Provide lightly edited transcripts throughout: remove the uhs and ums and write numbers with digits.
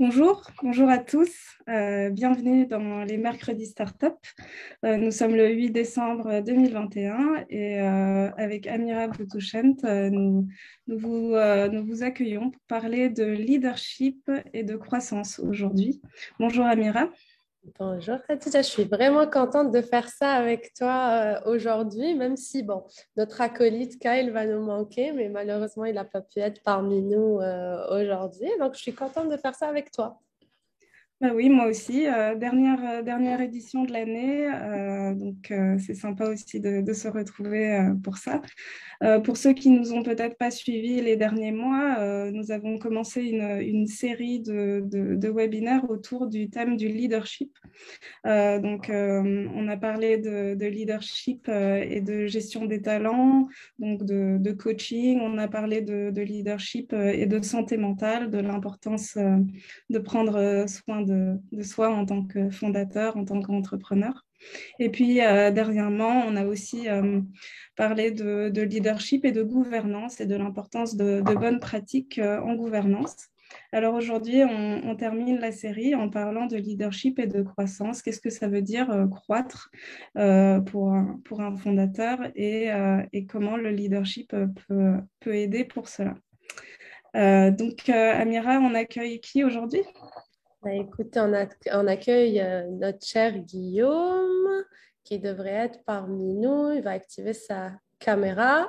Bonjour à tous. Bienvenue dans les mercredis Startup. Nous sommes le 8 décembre 2021 et avec Amira Boutouchent, nous vous accueillons pour parler de leadership et de croissance aujourd'hui. Bonjour Amira. Bonjour Khadija, je suis vraiment contente de faire ça avec toi aujourd'hui, même si bon, notre acolyte Kyle va nous manquer, mais malheureusement il n'a pas pu être parmi nous aujourd'hui. Donc je suis contente de faire ça avec toi. Bah oui, moi aussi. Dernière édition de l'année, c'est sympa aussi de se retrouver pour ça. Pour ceux qui nous ont peut-être pas suivis les derniers mois, nous avons commencé une série de webinaires autour du thème du leadership. On a parlé de leadership et de gestion des talents, donc de coaching. On a parlé de leadership et de santé mentale, de l'importance de prendre soin de soi en tant que fondateur, en tant qu'entrepreneur. Et puis, dernièrement, on a aussi parlé de leadership et de gouvernance et de l'importance de bonnes pratiques en gouvernance. Alors aujourd'hui, on termine la série en parlant de leadership et de croissance. Qu'est-ce que ça veut dire croître pour un fondateur et comment le leadership peut aider pour cela. Amira, on accueille qui aujourd'hui? Bah, écoute, on accueille notre cher Guillaume qui devrait être parmi nous. Il va activer sa caméra.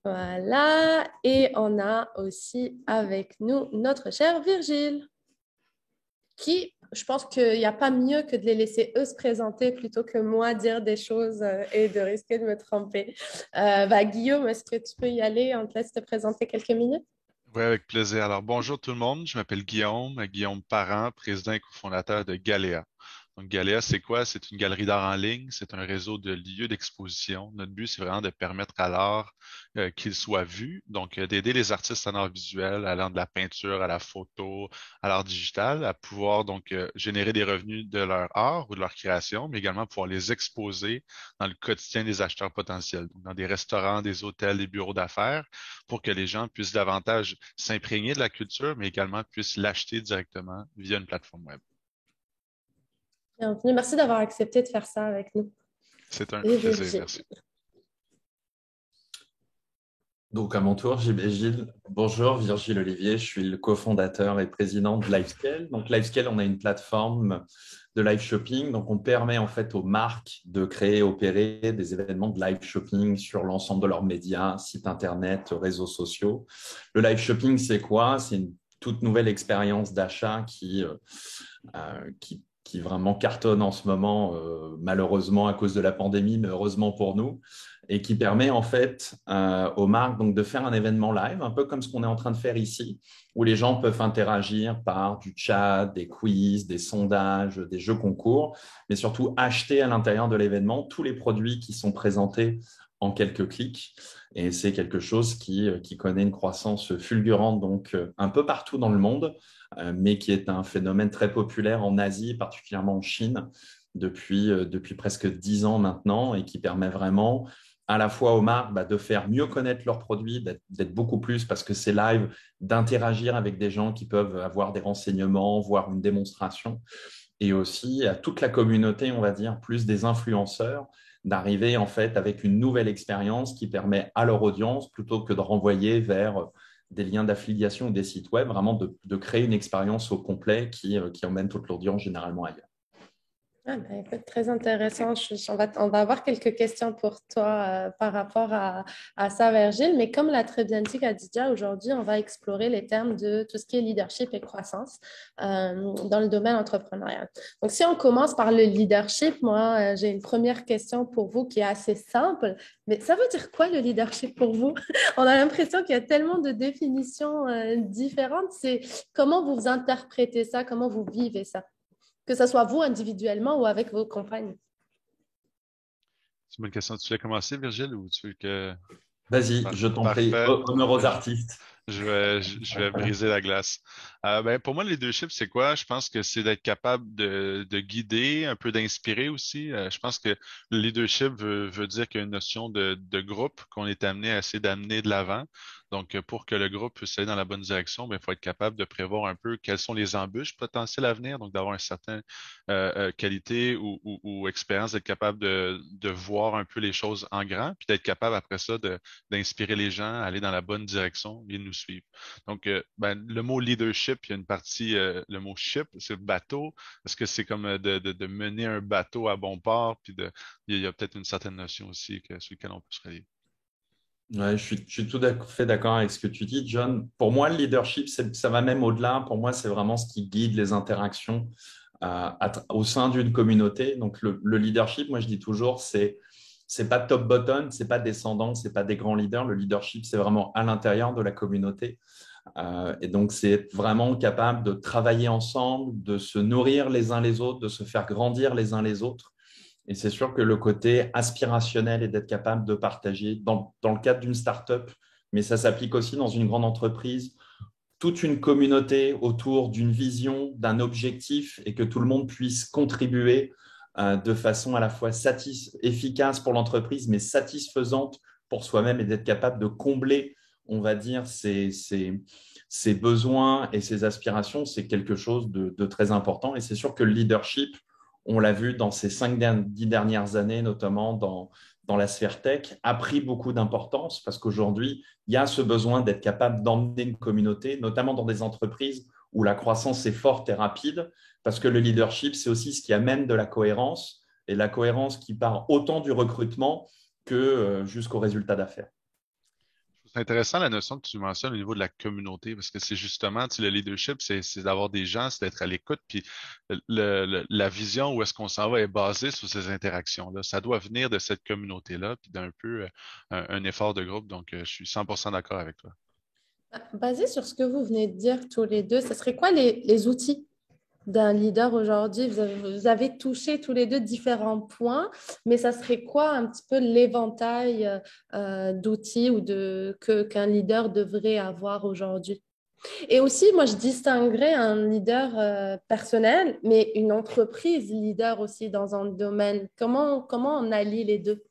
Voilà. Et on a aussi avec nous notre cher Virgile, qui, je pense qu'il n'y a pas mieux que de les laisser eux se présenter plutôt que moi dire des choses et de risquer de me tromper. Guillaume, est-ce que tu peux y aller? On te laisse te présenter quelques minutes. Oui, avec plaisir. Alors, bonjour tout le monde. Je m'appelle Guillaume, Guillaume Parent, président et cofondateur de Galéa. Donc, Galéa, c'est quoi? C'est une galerie d'art en ligne. C'est un réseau de lieux d'exposition. Notre but, c'est vraiment de permettre à l'art qu'il soit vu. Donc, d'aider les artistes en art visuel, allant de la peinture à la photo, à l'art digital, à pouvoir donc générer des revenus de leur art ou de leur création, mais également pouvoir les exposer dans le quotidien des acheteurs potentiels, donc dans des restaurants, des hôtels, des bureaux d'affaires, pour que les gens puissent davantage s'imprégner de la culture, mais également puissent l'acheter directement via une plateforme web. Bienvenue. Merci d'avoir accepté de faire ça avec nous. C'est un Et plaisir, Virgile. merci. Donc, à mon tour, Gilles. Bonjour, Virgile Olivier. Je suis le cofondateur et président de Livescale. Donc, Livescale, on a une plateforme de live shopping. Donc, on permet en fait aux marques de créer, opérer des événements de live shopping sur l'ensemble de leurs médias, sites internet, réseaux sociaux. Le live shopping, c'est quoi? C'est une toute nouvelle expérience d'achat qui vraiment cartonne en ce moment, malheureusement à cause de la pandémie, mais heureusement pour nous, et qui permet en fait aux marques donc, de faire un événement live, un peu comme ce qu'on est en train de faire ici, où les gens peuvent interagir par du chat, des quiz, des sondages, des jeux concours, mais surtout acheter à l'intérieur de l'événement tous les produits qui sont présentés en quelques clics. Et c'est quelque chose qui connaît une croissance fulgurante donc un peu partout dans le monde, mais qui est un phénomène très populaire en Asie, particulièrement en Chine, depuis presque 10 ans maintenant, et qui permet vraiment à la fois aux marques de faire mieux connaître leurs produits, d'être beaucoup plus, parce que c'est live, d'interagir avec des gens qui peuvent avoir des renseignements, voir une démonstration, et aussi à toute la communauté, on va dire, plus des influenceurs, d'arriver en fait avec une nouvelle expérience qui permet à leur audience, plutôt que de renvoyer vers des liens d'affiliation ou des sites web, vraiment de créer une expérience au complet qui emmène toute l'audience généralement ailleurs. Écoute, très intéressant. On va avoir quelques questions pour toi par rapport à ça, Virgile. Mais comme l'a très bien dit Khadija, aujourd'hui, on va explorer les termes de tout ce qui est leadership et croissance dans le domaine entrepreneurial. Donc, si on commence par le leadership, moi, j'ai une première question pour vous qui est assez simple. Mais ça veut dire quoi le leadership pour vous? On a l'impression qu'il y a tellement de définitions différentes. C'est comment vous interprétez ça, comment vous vivez ça? Que ce soit vous individuellement ou avec vos compagnes. C'est une bonne question. Tu veux commencer, Virgile, ou tu veux que... Vas-y, je t'en prie. Parfait. Honneur aux artistes. Je vais briser la glace. Pour moi, le leadership, c'est quoi? Je pense que c'est d'être capable de guider, un peu d'inspirer aussi. Je pense que le leadership veut dire qu'il y a une notion de groupe qu'on est amené à essayer d'amener de l'avant. Donc, pour que le groupe puisse aller dans la bonne direction, il faut être capable de prévoir un peu quelles sont les embûches potentielles à venir, donc d'avoir une certaine qualité ou expérience, d'être capable de voir un peu les choses en grand, puis d'être capable après ça d'inspirer les gens à aller dans la bonne direction et de nous suivre. Donc, le mot leadership, il y a une partie, le mot ship, c'est bateau. Est-ce que c'est comme de mener un bateau à bon port, puis il y a peut-être une certaine notion aussi sur laquelle on peut se relier. Ouais, je suis tout à fait d'accord avec ce que tu dis, John. Pour moi, le leadership, ça va même au-delà. Pour moi, c'est vraiment ce qui guide les interactions au sein d'une communauté. Donc, le leadership, moi, je dis toujours, c'est pas top-bottom, c'est pas descendant, c'est pas des grands leaders. Le leadership, c'est vraiment à l'intérieur de la communauté. Et donc, c'est être vraiment capable de travailler ensemble, de se nourrir les uns les autres, de se faire grandir les uns les autres. Et c'est sûr que le côté aspirationnel et d'être capable de partager dans le cadre d'une startup, mais ça s'applique aussi dans une grande entreprise, toute une communauté autour d'une vision, d'un objectif et que tout le monde puisse contribuer de façon à la fois efficace pour l'entreprise, mais satisfaisante pour soi-même et d'être capable de combler, on va dire, ses besoins et ses aspirations, c'est quelque chose de très important. Et c'est sûr que le leadership, on l'a vu dans ces 10 dernières années, notamment dans la sphère tech, a pris beaucoup d'importance parce qu'aujourd'hui, il y a ce besoin d'être capable d'emmener une communauté, notamment dans des entreprises où la croissance est forte et rapide, parce que le leadership, c'est aussi ce qui amène de la cohérence, et la cohérence qui part autant du recrutement que jusqu'au résultat d'affaires. C'est intéressant la notion que tu mentionnes au niveau de la communauté, parce que c'est justement, tu sais, le leadership, c'est d'avoir des gens, c'est d'être à l'écoute, puis la vision où est-ce qu'on s'en va est basée sur ces interactions-là. Ça doit venir de cette communauté-là, puis d'un peu un effort de groupe. Donc, je suis 100% d'accord avec toi. Basé sur ce que vous venez de dire tous les deux, ce serait quoi les outils d'un leader aujourd'hui? Vous avez touché tous les deux différents points, mais ça serait quoi un petit peu l'éventail d'outils qu'un leader devrait avoir aujourd'hui? Et aussi, moi, je distinguerais un leader personnel, mais une entreprise leader aussi dans un domaine. Comment on allie les deux?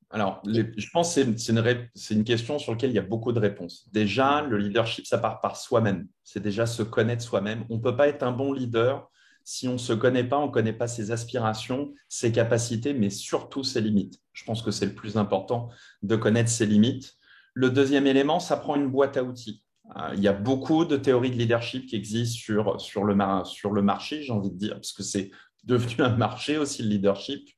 Alors, je pense que c'est une question sur laquelle il y a beaucoup de réponses. Déjà, le leadership, ça part par soi-même. C'est déjà se connaître soi-même. On ne peut pas être un bon leader si on ne se connaît pas, on ne connaît pas ses aspirations, ses capacités, mais surtout ses limites. Je pense que c'est le plus important de connaître ses limites. Le deuxième élément, ça prend une boîte à outils. Il y a beaucoup de théories de leadership qui existent sur le marché, j'ai envie de dire, parce que c'est devenu un marché aussi, le leadership.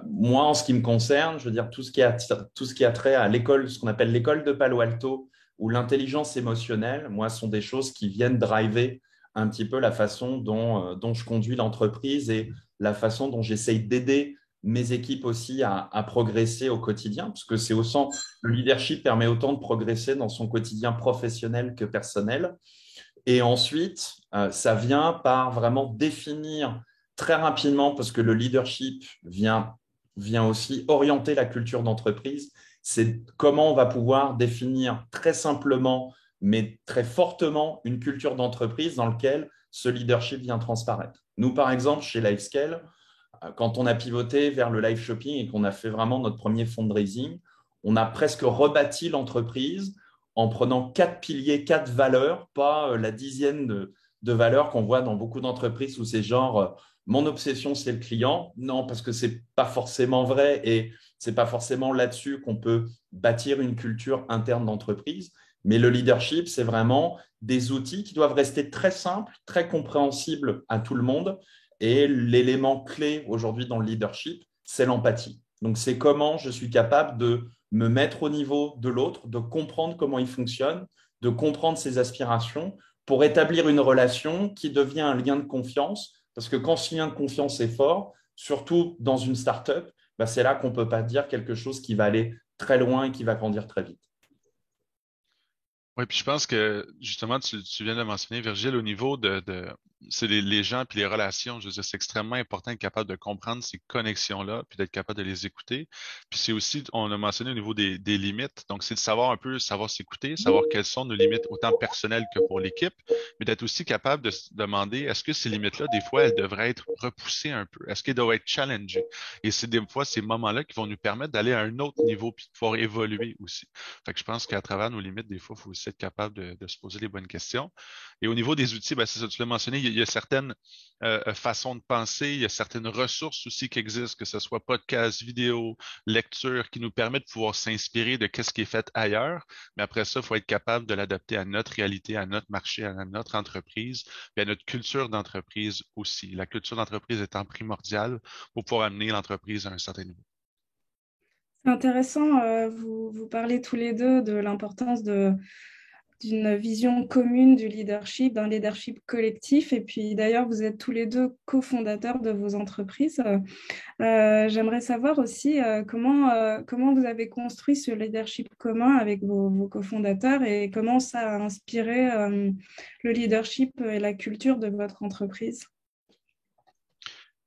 Moi, en ce qui me concerne, je veux dire, tout ce qui a trait à l'école, ce qu'on appelle l'école de Palo Alto, ou l'intelligence émotionnelle, moi, sont des choses qui viennent driver un petit peu la façon dont je conduis l'entreprise et la façon dont j'essaye d'aider mes équipes aussi à progresser au quotidien, parce que le leadership permet autant de progresser dans son quotidien professionnel que personnel. Et ensuite, ça vient par vraiment définir très rapidement, parce que le leadership vient aussi orienter la culture d'entreprise, c'est comment on va pouvoir définir très simplement, mais très fortement, une culture d'entreprise dans laquelle ce leadership vient transparaître. Nous, par exemple, chez Livescale, quand on a pivoté vers le live shopping et qu'on a fait vraiment notre premier fundraising, on a presque rebâti l'entreprise en prenant 4 piliers, 4 valeurs, pas la dizaine de valeurs qu'on voit dans beaucoup d'entreprises où c'est genre mon obsession, c'est le client. Non, parce que ce n'est pas forcément vrai et ce n'est pas forcément là-dessus qu'on peut bâtir une culture interne d'entreprise. Mais le leadership, c'est vraiment des outils qui doivent rester très simples, très compréhensibles à tout le monde. Et l'élément clé aujourd'hui dans le leadership, c'est l'empathie. Donc, c'est comment je suis capable de me mettre au niveau de l'autre, de comprendre comment il fonctionne, de comprendre ses aspirations pour établir une relation qui devient un lien de confiance. Parce que quand ce lien de confiance est fort, surtout dans une startup, c'est là qu'on ne peut pas dire quelque chose qui va aller très loin et qui va grandir très vite. Oui, puis je pense que justement, tu viens de mentionner, Virgile, au niveau c'est les gens puis les relations. Je veux dire, c'est extrêmement important d'être capable de comprendre ces connexions-là puis d'être capable de les écouter. Puis c'est aussi, on a mentionné au niveau des limites. Donc, c'est de savoir un peu, savoir s'écouter, savoir quelles sont nos limites autant personnelles que pour l'équipe, mais d'être aussi capable de se demander est-ce que ces limites-là, des fois, elles devraient être repoussées un peu? Est-ce qu'elles doivent être challengées? Et c'est des fois ces moments-là qui vont nous permettre d'aller à un autre niveau puis de pouvoir évoluer aussi. Fait que je pense qu'à travers nos limites, des fois, il faut aussi être capable de se poser les bonnes questions. Et au niveau des outils, ben, c'est ça, tu l'as mentionné, il y a certaines façons de penser, il y a certaines ressources aussi qui existent, que ce soit podcast, vidéo, lecture, qui nous permettent de pouvoir s'inspirer de ce qui est fait ailleurs. Mais après ça, il faut être capable de l'adapter à notre réalité, à notre marché, à notre entreprise, et à notre culture d'entreprise aussi. La culture d'entreprise étant primordiale pour pouvoir amener l'entreprise à un certain niveau. C'est intéressant, vous parlez tous les deux de l'importance d'une vision commune du leadership, d'un leadership collectif. Et puis d'ailleurs, vous êtes tous les deux cofondateurs de vos entreprises. J'aimerais savoir aussi comment vous avez construit ce leadership commun avec vos cofondateurs et comment ça a inspiré le leadership et la culture de votre entreprise.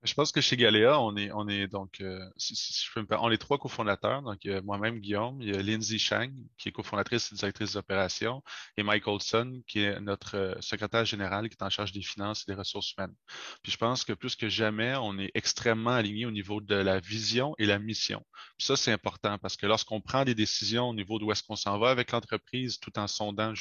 Je pense que chez Galéa, on est donc, si je peux me permettre, on est trois cofondateurs. Donc, il y a moi-même, Guillaume, il y a Lindsay Chang, qui est cofondatrice et directrice d'opération, et Mike Olson, qui est notre secrétaire général, qui est en charge des finances et des ressources humaines. Puis je pense que plus que jamais, on est extrêmement aligné au niveau de la vision et la mission. Puis ça, c'est important parce que lorsqu'on prend des décisions au niveau d'où est-ce qu'on s'en va avec l'entreprise, tout en sondant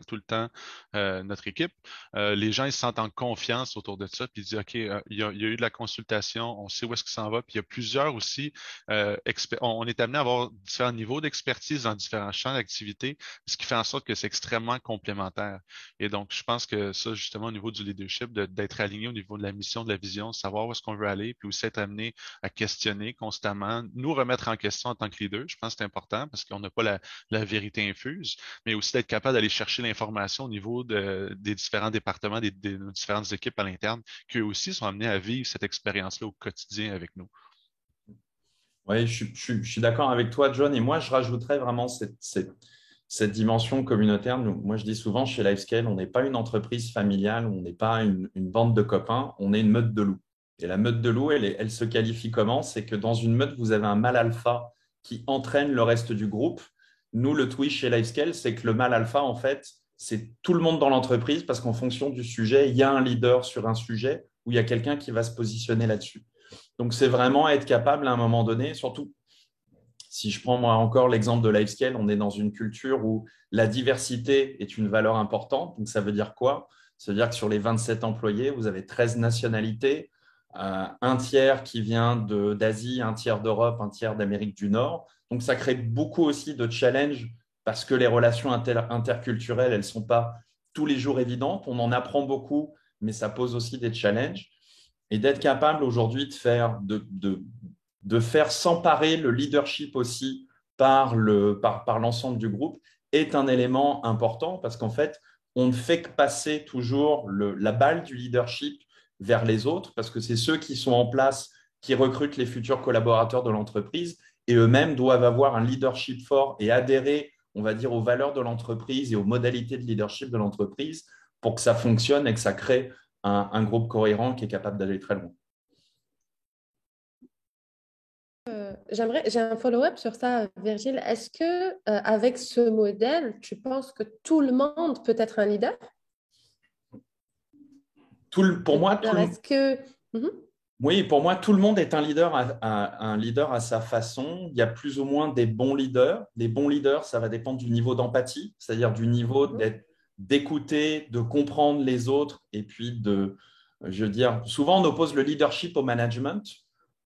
tout le temps notre équipe, les gens ils se sentent en confiance autour de ça, puis ils disent OK, il y a eu de la consultation, on sait où est-ce qu'il s'en va, puis il y a plusieurs aussi, on est amené à avoir différents niveaux d'expertise dans différents champs d'activité, ce qui fait en sorte que c'est extrêmement complémentaire. Et donc, je pense que ça, justement, au niveau du leadership, d'être aligné au niveau de la mission, de la vision, de savoir où est-ce qu'on veut aller, puis aussi être amené à questionner constamment, nous remettre en question en tant que leader, je pense que c'est important parce qu'on n'a pas la vérité infuse, mais aussi d'être capable d'aller chercher l'information au niveau des différents départements, des différentes équipes à l'interne, qui eux aussi sont amenés à vivre cette expérience-là au quotidien avec nous. Oui, je suis d'accord avec toi, John. Et moi, je rajouterais vraiment cette dimension communautaire. Moi, je dis souvent, chez Lifescale, on n'est pas une entreprise familiale, on n'est pas une bande de copains, on est une meute de loups. Et la meute de loups, elle se qualifie comment? C'est que dans une meute, vous avez un mâle alpha qui entraîne le reste du groupe. Nous, le twist chez Lifescale, c'est que le mâle alpha, en fait, c'est tout le monde dans l'entreprise parce qu'en fonction du sujet, il y a un leader sur un sujet où il y a quelqu'un qui va se positionner là-dessus. Donc, c'est vraiment être capable à un moment donné, surtout si je prends moi encore l'exemple de Lifescale, on est dans une culture où la diversité est une valeur importante. Donc, ça veut dire quoi? Ça veut dire que sur les 27 employés, vous avez 13 nationalités, un tiers qui vient d'Asie, un tiers d'Europe, un tiers d'Amérique du Nord. Donc, ça crée beaucoup aussi de challenges parce que les relations interculturelles, elles ne sont pas tous les jours évidentes. On en apprend beaucoup, mais ça pose aussi des challenges. Et d'être capable aujourd'hui de faire s'emparer le leadership aussi par l'ensemble du groupe est un élément important parce qu'en fait, on ne fait que passer toujours la balle du leadership vers les autres parce que c'est ceux qui sont en place qui recrutent les futurs collaborateurs de l'entreprise et eux-mêmes doivent avoir un leadership fort et adhérer, on va dire, aux valeurs de l'entreprise et aux modalités de leadership de l'entreprise pour que ça fonctionne et que ça crée un groupe cohérent qui est capable d'aller très loin. J'ai un follow-up sur ça, Virgile. Est-ce que avec ce modèle, tu penses que tout le monde peut être un leader? Pour moi, est-ce que oui, pour moi, tout le monde est un leader à sa façon. Il y a plus ou moins des bons leaders. Les bons leaders, ça va dépendre du niveau d'empathie, c'est-à-dire du niveau d'écouter, de comprendre les autres et puis je veux dire, souvent on oppose le leadership au management.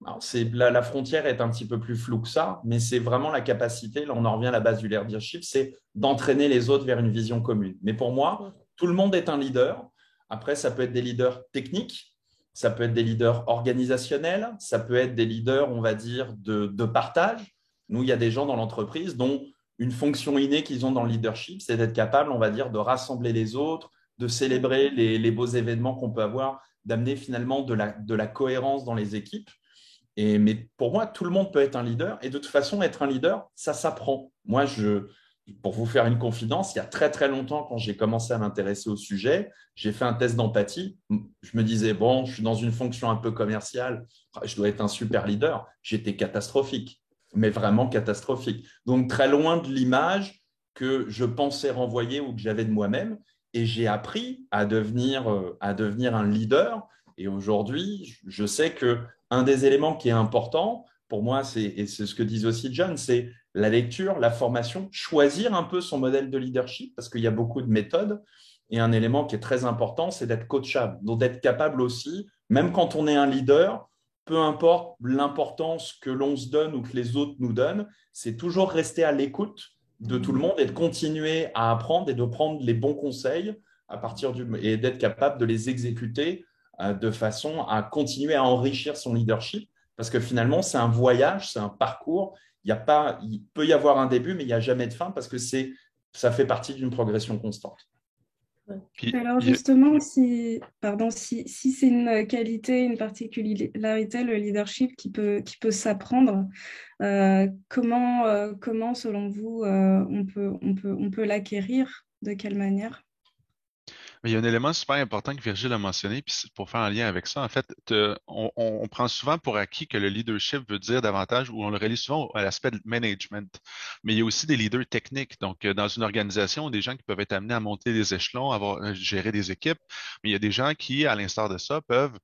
Alors, la frontière est un petit peu plus floue que ça, mais c'est vraiment la capacité, là on en revient à la base du leadership, c'est d'entraîner les autres vers une vision commune. Mais pour moi, tout le monde est un leader. Après, ça peut être des leaders techniques, ça peut être des leaders organisationnels, ça peut être des leaders, on va dire, de partage. Nous, il y a des gens dans l'entreprise dont une fonction innée qu'ils ont dans le leadership, c'est d'être capable, on va dire, de rassembler les autres, de célébrer les beaux événements qu'on peut avoir, d'amener finalement de la cohérence dans les équipes. Mais pour moi, tout le monde peut être un leader. Et de toute façon, être un leader, ça s'apprend. Moi, Pour vous faire une confidence, il y a très, très longtemps, quand j'ai commencé à m'intéresser au sujet, j'ai fait un test d'empathie. Je me disais, bon, je suis dans une fonction un peu commerciale, je dois être un super leader. J'étais catastrophique, mais vraiment catastrophique. Donc, très loin de l'image que je pensais renvoyer ou que j'avais de moi-même. Et j'ai appris à devenir un leader. Et aujourd'hui, je sais qu'un des éléments qui est important, pour moi, et c'est ce que disait aussi John, c'est la lecture, la formation, choisir un peu son modèle de leadership, parce qu'il y a beaucoup de méthodes. Et un élément qui est très important, c'est d'être coachable, donc d'être capable aussi, même quand on est un leader, peu importe l'importance que l'on se donne ou que les autres nous donnent, c'est toujours rester à l'écoute de tout le monde et de continuer à apprendre et de prendre les bons conseils et d'être capable de les exécuter de façon à continuer à enrichir son leadership. Parce que finalement, c'est un voyage, c'est un parcours. Il peut y avoir un début, mais il n'y a jamais de fin parce que ça fait partie d'une progression constante. Puis, Alors justement, si c'est une qualité, une particularité, le leadership qui peut s'apprendre, comment, selon vous, on peut l'acquérir? De quelle manière? mais il y a un élément super important que Virgile a mentionné, puis pour faire un lien avec ça, en fait, on prend souvent pour acquis que le leadership veut dire davantage, ou on le relie souvent à l'aspect de management, mais il y a aussi des leaders techniques. Donc, dans une organisation, des gens qui peuvent être amenés à monter des échelons, gérer des équipes, mais il y a des gens qui, à l'instar de ça, peuvent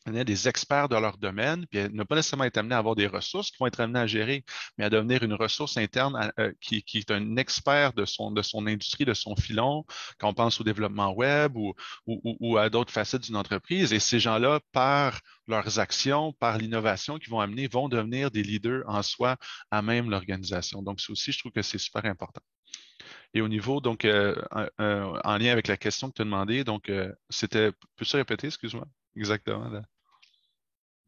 des experts de leur domaine, puis ne pas nécessairement être amenés à avoir des ressources qui vont être amenés à gérer, mais à devenir une ressource interne qui est un expert de son industrie, de son filon, quand on pense au développement web ou à d'autres facettes d'une entreprise. Et ces gens-là, par leurs actions, par l'innovation qu'ils vont amener, vont devenir des leaders en soi à même l'organisation. Donc, ça aussi, je trouve que c'est super important. Et au niveau, donc, en lien avec la question que tu as demandé, donc, peux-tu répéter, excuse-moi, exactement, là?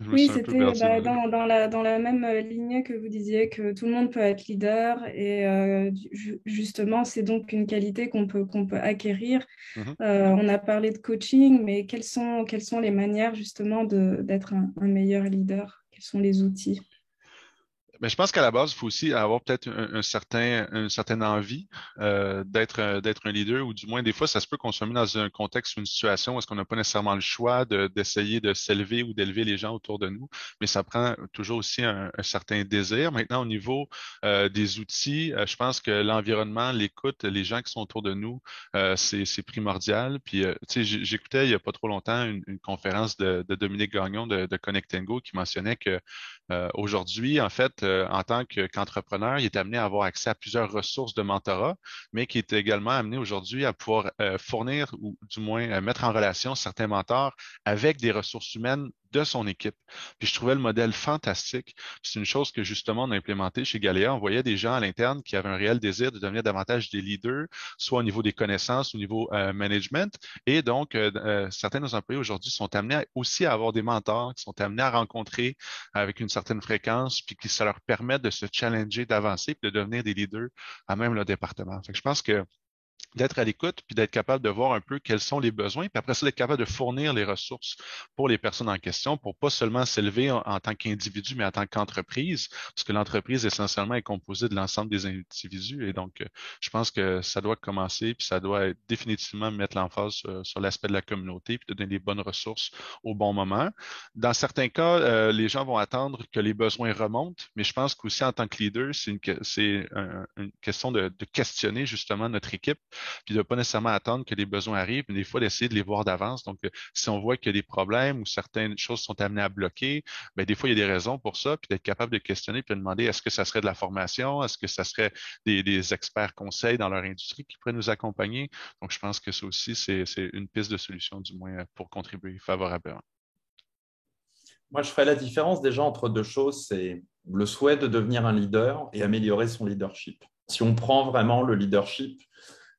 Je me Oui, suis un peu c'était perdu, mais... dans la même ligne que vous disiez que tout le monde peut être leader et justement, c'est donc une qualité qu'on peut acquérir. Mhm. On a parlé de coaching, mais quelles sont les manières justement d'être un meilleur leader? Quels sont les outils? Mais je pense qu'à la base, il faut aussi avoir peut-être une certaine envie d'être un leader, ou du moins, des fois, ça se peut qu'on soit mis dans un contexte ou une situation où est-ce qu'on n'a pas nécessairement le choix d'essayer de s'élever ou d'élever les gens autour de nous, mais ça prend toujours aussi un certain désir. Maintenant, au niveau des outils, je pense que l'environnement, l'écoute, les gens qui sont autour de nous, c'est primordial. Puis, tu sais, j'écoutais il y a pas trop longtemps une conférence de Dominique Gagnon de Connect and Go qui mentionnait que aujourd'hui, en fait, en tant qu'entrepreneur, il est amené à avoir accès à plusieurs ressources de mentorat, mais qui est également amené aujourd'hui à pouvoir fournir ou du moins mettre en relation certains mentors avec des ressources humaines de son équipe. Puis je trouvais le modèle fantastique. C'est une chose que justement on a implémenté chez Galéa. On voyait des gens à l'interne qui avaient un réel désir de devenir davantage des leaders, soit au niveau des connaissances, au niveau management. Et donc, certains de nos employés aujourd'hui sont amenés aussi à avoir des mentors, qui sont amenés à rencontrer avec une certaine fréquence, puis que ça leur permet de se challenger, d'avancer, puis de devenir des leaders à même le département. Fait que je pense que d'être à l'écoute, puis d'être capable de voir un peu quels sont les besoins, puis après ça, d'être capable de fournir les ressources pour les personnes en question, pour pas seulement s'élever en tant qu'individu, mais en tant qu'entreprise, parce que l'entreprise essentiellement est composée de l'ensemble des individus, et donc je pense que ça doit commencer, puis ça doit définitivement mettre l'emphase sur l'aspect de la communauté, puis de donner les bonnes ressources au bon moment. Dans certains cas, les gens vont attendre que les besoins remontent, mais je pense qu'aussi en tant que leader, une question de questionner justement notre équipe, puis de pas nécessairement attendre que les besoins arrivent, mais des fois d'essayer de les voir d'avance. Donc, si on voit qu'il y a des problèmes ou certaines choses sont amenées à bloquer, ben des fois, il y a des raisons pour ça, puis d'être capable de questionner, puis de demander est-ce que ça serait de la formation, est-ce que ça serait des experts conseils dans leur industrie qui pourraient nous accompagner. Donc, je pense que ça aussi, c'est une piste de solution, du moins, pour contribuer favorablement. Moi, je ferais la différence déjà entre deux choses, c'est le souhait de devenir un leader et améliorer son leadership. Si on prend vraiment le leadership,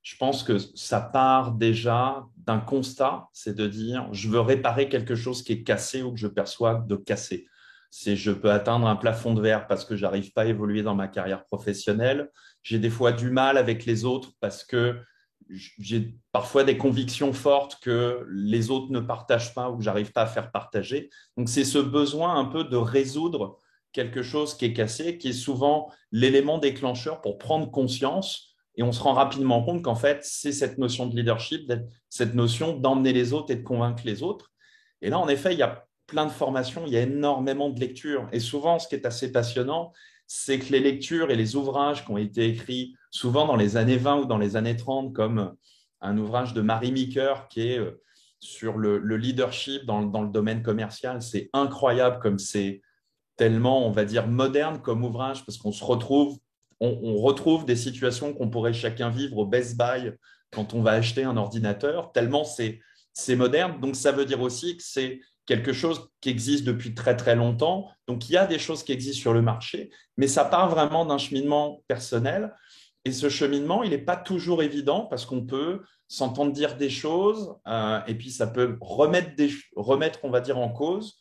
je pense que ça part déjà d'un constat, c'est de dire je veux réparer quelque chose qui est cassé ou que je perçois de cassé. C'est je peux atteindre un plafond de verre parce que j'arrive pas à évoluer dans ma carrière professionnelle. J'ai des fois du mal avec les autres parce que j'ai parfois des convictions fortes que les autres ne partagent pas ou que j'arrive pas à faire partager. Donc c'est ce besoin un peu de résoudre quelque chose qui est cassé, qui est souvent l'élément déclencheur pour prendre conscience Et on se rend rapidement compte qu'en fait, c'est cette notion de leadership, cette notion d'emmener les autres et de convaincre les autres. Et là, en effet, il y a plein de formations, il y a énormément de lectures. Et souvent, ce qui est assez passionnant, c'est que les lectures et les ouvrages qui ont été écrits souvent dans les années 20 ou dans les années 30, comme un ouvrage de Mary Meeker qui est sur le leadership dans le domaine commercial, c'est incroyable comme c'est tellement, on va dire, moderne comme ouvrage, parce qu'on se retrouve, on retrouve des situations qu'on pourrait chacun vivre au Best Buy quand on va acheter un ordinateur, tellement c'est moderne. Donc, ça veut dire aussi que c'est quelque chose qui existe depuis très, très longtemps. Donc, il y a des choses qui existent sur le marché, mais ça part vraiment d'un cheminement personnel. Et ce cheminement, il n'est pas toujours évident parce qu'on peut s'entendre dire des choses et puis ça peut remettre, on va dire, en cause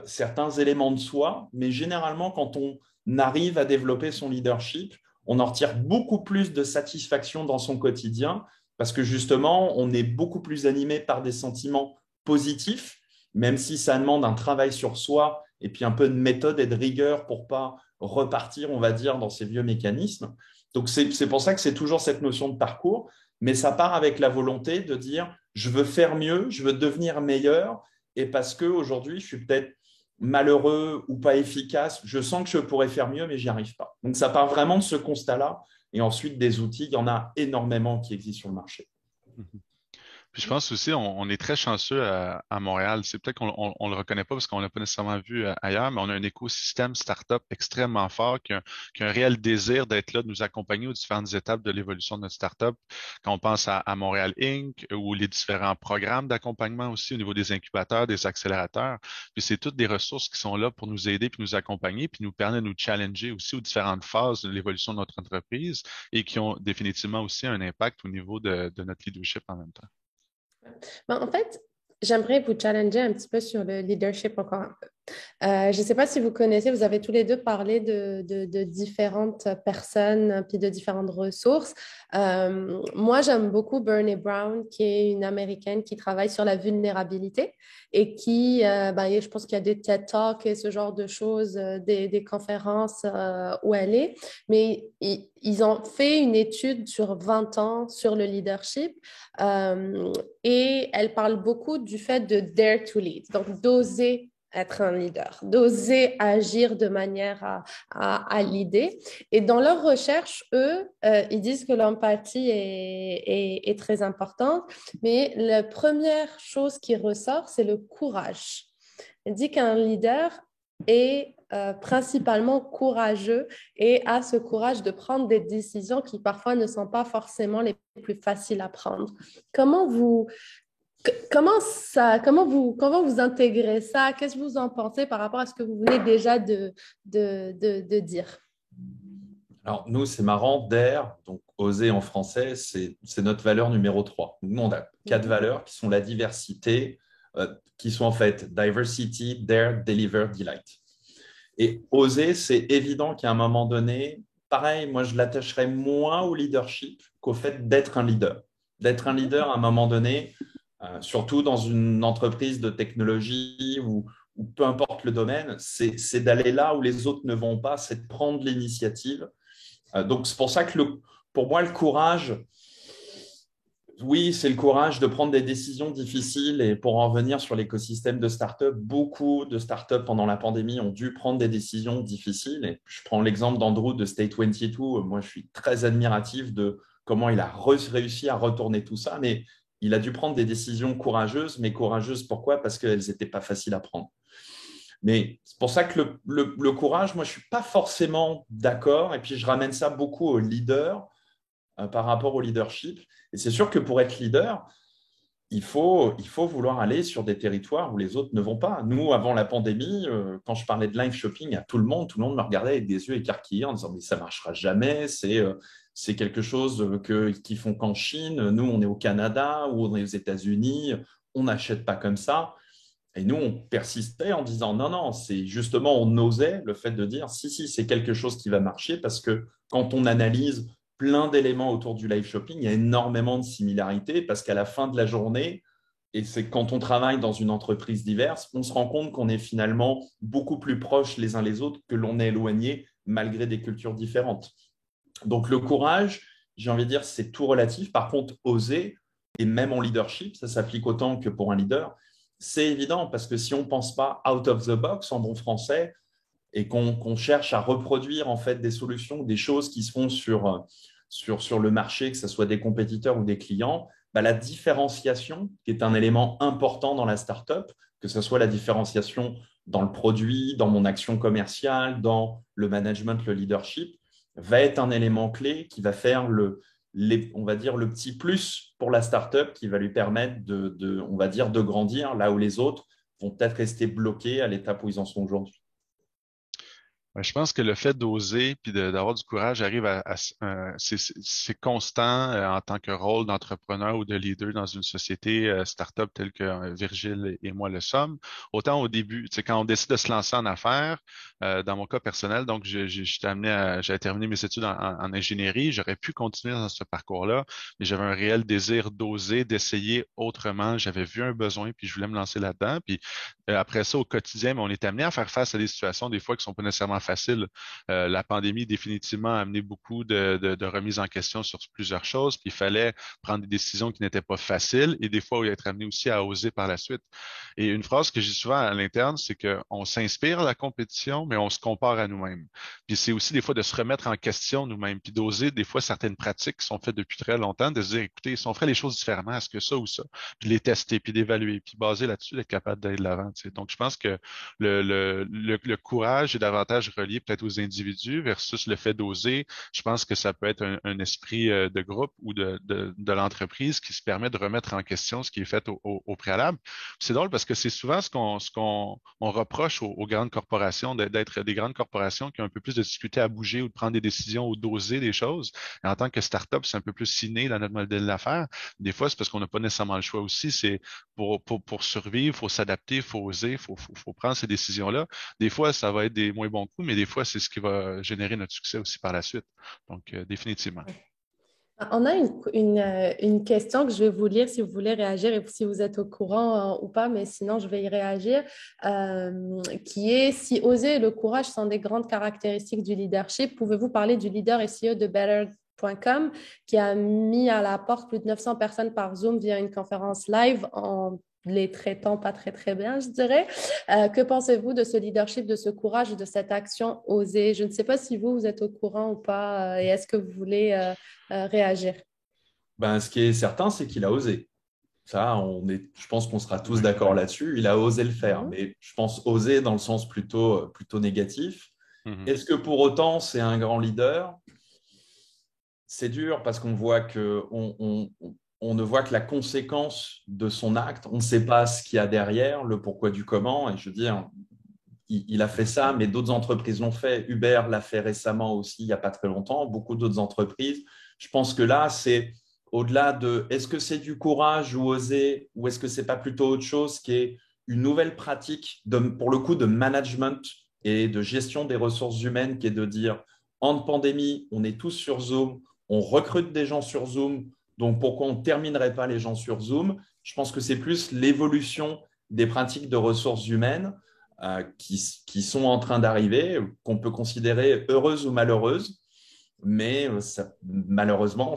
certains éléments de soi. Mais généralement, quand on arrive à développer son leadership, on en retire beaucoup plus de satisfaction dans son quotidien parce que justement, on est beaucoup plus animé par des sentiments positifs, même si ça demande un travail sur soi et puis un peu de méthode et de rigueur pour ne pas repartir, on va dire, dans ces vieux mécanismes. Donc, c'est pour ça que c'est toujours cette notion de parcours, mais ça part avec la volonté de dire je veux faire mieux, je veux devenir meilleur, et parce qu'aujourd'hui, je suis peut-être malheureux ou pas efficace, je sens que je pourrais faire mieux, mais j'y arrive pas. Donc, ça part vraiment de ce constat-là, et ensuite des outils, il y en a énormément qui existent sur le marché. Puis je pense aussi, on est très chanceux à Montréal. C'est peut-être qu'on le reconnaît pas parce qu'on l'a pas nécessairement vu ailleurs, mais on a un écosystème startup extrêmement fort qui a un réel désir d'être là, de nous accompagner aux différentes étapes de l'évolution de notre startup. Quand on pense à Montréal Inc. ou les différents programmes d'accompagnement aussi au niveau des incubateurs, des accélérateurs. Puis c'est toutes des ressources qui sont là pour nous aider puis nous accompagner puis nous permettre de nous challenger aussi aux différentes phases de l'évolution de notre entreprise et qui ont définitivement aussi un impact au niveau de notre leadership en même temps. Ben, en fait, j'aimerais vous challenger un petit peu sur le leadership encore un peu. Je ne sais pas si vous connaissez, vous avez tous les deux parlé de différentes personnes puis de différentes ressources. Moi, j'aime beaucoup Brené Brown, qui est une Américaine qui travaille sur la vulnérabilité et qui, je pense qu'il y a des TED Talks et ce genre de choses, des conférences où elle est. Mais ils ont fait une étude sur 20 ans sur le leadership et elle parle beaucoup du fait de dare to lead, donc d'oser être un leader, d'oser agir de manière à leader. Et dans leurs recherches, eux, ils disent que l'empathie est très importante, mais la première chose qui ressort, c'est le courage. Elle dit qu'un leader est principalement courageux et a ce courage de prendre des décisions qui parfois ne sont pas forcément les plus faciles à prendre. Comment vous intégrez ça? Qu'est-ce que vous en pensez par rapport à ce que vous venez déjà de dire? Alors, nous, c'est marrant, DARE, donc oser en français, c'est notre valeur numéro 3. Nous, on a 4 valeurs qui sont la diversité, qui sont en fait diversity, dare, deliver, delight. Et oser, c'est évident qu'à un moment donné, pareil, moi, je l'attacherais moins au leadership qu'au fait d'être un leader. D'être un leader, à un moment donné, surtout dans une entreprise de technologie ou peu importe le domaine, c'est d'aller là où les autres ne vont pas, c'est de prendre l'initiative. Donc, c'est pour ça que pour moi, le courage, oui, c'est le courage de prendre des décisions difficiles. Et pour en revenir sur l'écosystème de start-up, beaucoup de start-up pendant la pandémie ont dû prendre des décisions difficiles. Et je prends l'exemple d'Andrew de State 22. Moi, je suis très admiratif de comment il a réussi à retourner tout ça. Mais il a dû prendre des décisions courageuses. Mais courageuses, pourquoi? Parce qu'elles n'étaient pas faciles à prendre. Mais c'est pour ça que le courage, moi, je ne suis pas forcément d'accord. Et puis, je ramène ça beaucoup au leader par rapport au leadership. Et c'est sûr que pour être leader, il faut vouloir aller sur des territoires où les autres ne vont pas. Nous, avant la pandémie, quand je parlais de live shopping à tout le monde me regardait avec des yeux écarquillés en disant « mais ça ne marchera jamais, c'est quelque chose qu'ils font qu'en Chine. Nous, on est au Canada ou on est aux États-Unis, on n'achète pas comme ça. » Et nous, on persistait en disant non, non, c'est justement, on osait le fait de dire si, c'est quelque chose qui va marcher parce que quand on analyse plein d'éléments autour du live shopping, il y a énormément de similarités parce qu'à la fin de la journée, et c'est quand on travaille dans une entreprise diverse, on se rend compte qu'on est finalement beaucoup plus proches les uns les autres que l'on est éloignés malgré des cultures différentes. Donc, le courage, j'ai envie de dire, c'est tout relatif. Par contre, oser, et même en leadership, ça s'applique autant que pour un leader, c'est évident parce que si on ne pense pas out of the box en bon français et qu'on cherche à reproduire en fait des solutions, des choses qui se font sur le marché, que ce soit des compétiteurs ou des clients, bah, la différenciation, qui est un élément important dans la startup, que ce soit la différenciation dans le produit, dans mon action commerciale, dans le management, le leadership, va être un élément clé qui va faire on va dire, le petit plus pour la startup qui va lui permettre on va dire, de grandir là où les autres vont peut-être rester bloqués à l'étape où ils en sont aujourd'hui. Ouais, je pense que le fait d'oser puis d'avoir du courage arrive c'est constant en tant que rôle d'entrepreneur ou de leader dans une société start-up telle que Virgile et moi le sommes. Autant au début, tu sais, quand on décide de se lancer en affaires, dans mon cas personnel, donc j'étais j'avais terminé mes études en ingénierie, j'aurais pu continuer dans ce parcours-là, mais j'avais un réel désir d'oser, d'essayer autrement. J'avais vu un besoin puis je voulais me lancer là-dedans. Puis après ça, au quotidien, on est amené à faire face à des situations des fois qui sont pas nécessairement faciles. La pandémie définitivement a amené beaucoup de remises en question sur plusieurs choses. Puis il fallait prendre des décisions qui n'étaient pas faciles et des fois être amené aussi à oser par la suite. Et une phrase que j'ai souvent à l'interne, c'est qu'on s'inspire à la compétition, mais on se compare à nous-mêmes. Puis c'est aussi des fois de se remettre en question nous-mêmes, puis d'oser des fois certaines pratiques qui sont faites depuis très longtemps, de se dire, écoutez, si on ferait les choses différemment, est-ce que ça ou ça? Puis les tester, puis d'évaluer, puis baser là-dessus, d'être capable d'aller de l'avant. Tu sais. Donc, je pense que le courage est davantage relié peut-être aux individus versus le fait d'oser. Je pense que ça peut être un esprit de groupe ou de l'entreprise qui se permet de remettre en question ce qui est fait au préalable. C'est drôle parce que c'est souvent on reproche aux grandes corporations d'être des grandes corporations qui ont un peu plus de difficulté à bouger ou de prendre des décisions ou d'oser des choses. Et en tant que start-up, c'est un peu plus inné dans notre modèle d'affaires. Des fois, c'est parce qu'on n'a pas nécessairement le choix aussi. C'est pour survivre, il faut s'adapter, il faut oser, faut prendre ces décisions-là. Des fois, ça va être des moins bons coups, mais des fois, c'est ce qui va générer notre succès aussi par la suite. Donc, définitivement. On a une question que je vais vous lire si vous voulez réagir et si vous êtes au courant ou pas, mais sinon je vais y réagir, qui est: si oser et le courage sont des grandes caractéristiques du leadership, pouvez-vous parler du leader et CEO de Better.com qui a mis à la porte plus de 900 personnes par Zoom via une conférence live en les traitant pas très, très bien, je dirais. Que pensez-vous de ce leadership, de ce courage et de cette action osée? Je ne sais pas si vous êtes au courant ou pas et est-ce que vous voulez réagir? Ben, ce qui est certain, c'est qu'il a osé. Ça, je pense qu'on sera tous d'accord là-dessus. Il a osé le faire, mais je pense oser dans le sens plutôt négatif. Est-ce que pour autant, c'est un grand leader? C'est dur parce qu'on voit on ne voit que la conséquence de son acte. On ne sait pas ce qu'il y a derrière, le pourquoi du comment. Et je veux dire, il a fait ça, mais d'autres entreprises l'ont fait. Uber l'a fait récemment aussi, il n'y a pas très longtemps. Beaucoup d'autres entreprises. Je pense que là, c'est au-delà de est-ce que c'est du courage ou oser, ou est-ce que c'est pas plutôt autre chose qui est une nouvelle pratique, pour le coup, de management et de gestion des ressources humaines, qui est de dire, en pandémie, on est tous sur Zoom, on recrute des gens sur Zoom, donc pourquoi on ne terminerait pas les gens sur Zoom? Je pense que c'est plus l'évolution des pratiques de ressources humaines qui sont en train d'arriver, qu'on peut considérer heureuses ou malheureuses, mais malheureusement,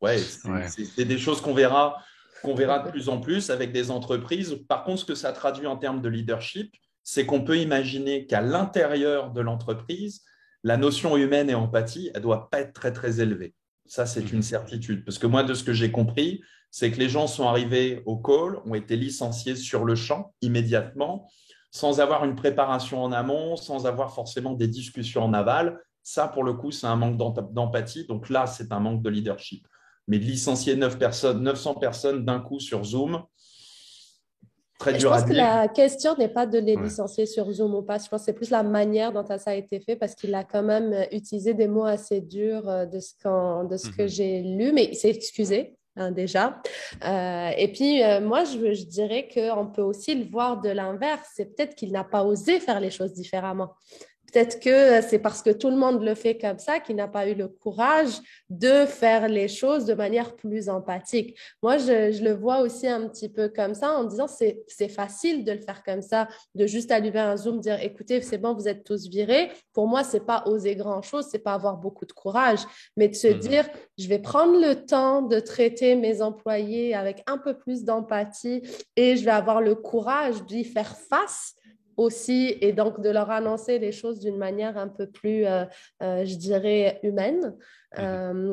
c'est des choses qu'on verra de plus en plus avec des entreprises. Par contre, ce que ça traduit en termes de leadership, c'est qu'on peut imaginer qu'à l'intérieur de l'entreprise, la notion humaine et empathie, elle ne doit pas être très, très élevée. Ça, c'est une certitude. Parce que moi, de ce que j'ai compris, c'est que les gens sont arrivés au call, ont été licenciés sur le champ immédiatement, sans avoir une préparation en amont, sans avoir forcément des discussions en aval. Ça, pour le coup, c'est un manque d'empathie. Donc là, c'est un manque de leadership. Mais de licencier 900 personnes d'un coup sur Zoom, très dur à dire. Je pense que la question n'est pas de les licencier sur Zoom ou pas. Je pense que c'est plus la manière dont ça a été fait parce qu'il a quand même utilisé des mots assez durs de ce que j'ai lu, mais il s'est excusé. Déjà. Et puis, moi, je dirais qu'on peut aussi le voir de l'inverse. C'est peut-être qu'il n'a pas osé faire les choses différemment. peut-être que c'est parce que tout le monde le fait comme ça qu'il n'a pas eu le courage de faire les choses de manière plus empathique. Moi, je le vois aussi un petit peu comme ça en disant c'est facile de le faire comme ça, de juste allumer un Zoom, dire écoutez, c'est bon, vous êtes tous virés. Pour moi, c'est pas oser grand-chose, c'est pas avoir beaucoup de courage, mais de se dire je vais prendre le temps de traiter mes employés avec un peu plus d'empathie et je vais avoir le courage d'y faire face aussi et donc de leur annoncer les choses d'une manière un peu plus, je dirais, humaine.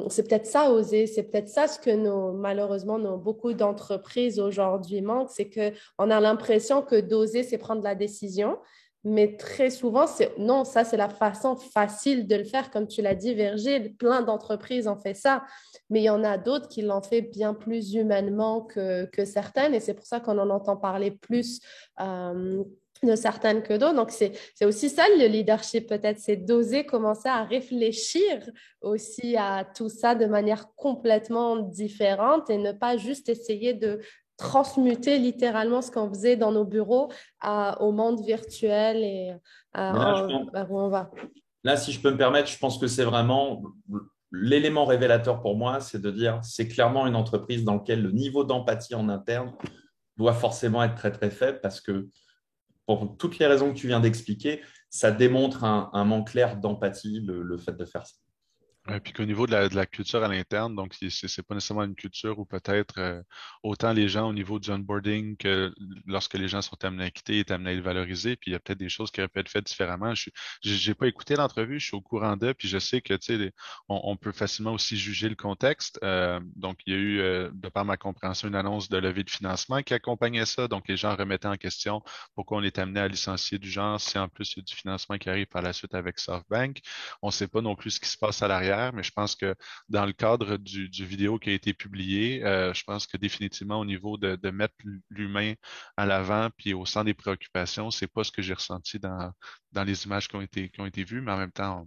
C'est peut-être ça, oser, c'est peut-être ça ce que malheureusement, beaucoup d'entreprises aujourd'hui manquent, c'est qu'on a l'impression que d'oser, c'est prendre la décision, mais très souvent, non, ça, c'est la façon facile de le faire, comme tu l'as dit, Virgile, plein d'entreprises ont fait ça, mais il y en a d'autres qui l'ont fait bien plus humainement que certaines, et c'est pour ça qu'on en entend parler plus de certaines que d'autres. Donc, c'est aussi ça le leadership peut-être, c'est d'oser commencer à réfléchir aussi à tout ça de manière complètement différente et ne pas juste essayer de transmuter littéralement ce qu'on faisait dans nos bureaux au monde virtuel et où on va. Là, si je peux me permettre, je pense que c'est vraiment l'élément révélateur pour moi, c'est de dire c'est clairement une entreprise dans laquelle le niveau d'empathie en interne doit forcément être très, très faible parce que pour toutes les raisons que tu viens d'expliquer, ça démontre un manque clair d'empathie, le fait de faire ça. Puis qu'au niveau de la culture à l'interne, donc c'est pas nécessairement une culture où peut-être autant les gens au niveau du onboarding que lorsque les gens sont amenés à quitter, est amenés à le valoriser, puis il y a peut-être des choses qui auraient pu être faites différemment. J'ai pas écouté l'entrevue, je suis au courant d'eux, puis je sais que tu sais, on peut facilement aussi juger le contexte. Donc il y a eu, de par ma compréhension, une annonce de levée de financement qui accompagnait ça. Donc les gens remettaient en question pourquoi on est amené à licencier du genre, si en plus il y a du financement qui arrive par la suite avec SoftBank. On ne sait pas non plus ce qui se passe à l'arrière. Mais je pense que dans le cadre du vidéo qui a été publié, je pense que définitivement au niveau de mettre l'humain à l'avant puis au centre des préoccupations, c'est pas ce que j'ai ressenti dans les images qui ont été vues, mais en même temps,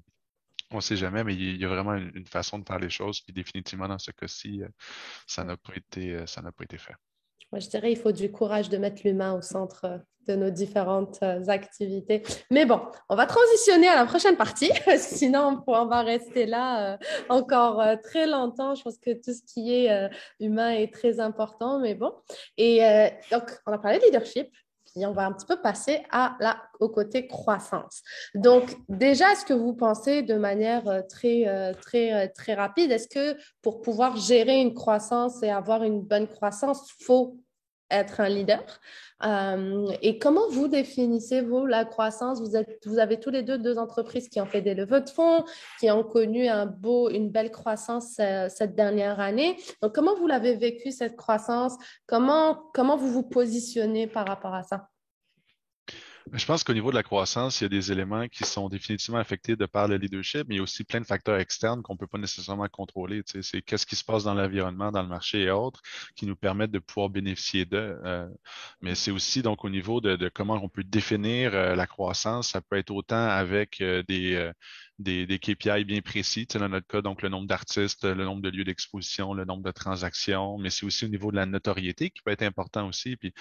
on ne sait jamais, mais il y a vraiment une façon de faire les choses, puis définitivement dans ce cas-ci, ça n'a pas été fait. Moi, je dirais qu'il faut du courage de mettre l'humain au centre de nos différentes activités. Mais bon, on va transitionner à la prochaine partie, parce que sinon, on va rester là encore très longtemps. Je pense que tout ce qui est humain est très important, mais bon. Et donc, on a parlé de leadership. Puis on va un petit peu passer au côté croissance. Donc, déjà, est-ce que vous pensez de manière très rapide, est-ce que pour pouvoir gérer une croissance et avoir une bonne croissance, il faut être un leader? Et comment vous définissez, vous, la croissance? Vous avez tous les deux entreprises qui ont fait des levées de fonds, qui ont connu une belle croissance cette dernière année. Donc, comment vous l'avez vécu, cette croissance? Comment vous vous positionnez par rapport à ça? Je pense qu'au niveau de la croissance, il y a des éléments qui sont définitivement affectés de par le leadership, mais il y a aussi plein de facteurs externes qu'on ne peut pas nécessairement contrôler. Tu sais, c'est qu'est-ce qui se passe dans l'environnement, dans le marché et autres, qui nous permettent de pouvoir bénéficier d'eux. Mais c'est aussi donc au niveau de comment on peut définir la croissance. Ça peut être autant avec des KPI bien précis, tu sais, dans notre cas, donc le nombre d'artistes, le nombre de lieux d'exposition, le nombre de transactions, mais c'est aussi au niveau de la notoriété qui peut être important aussi. Puis, tu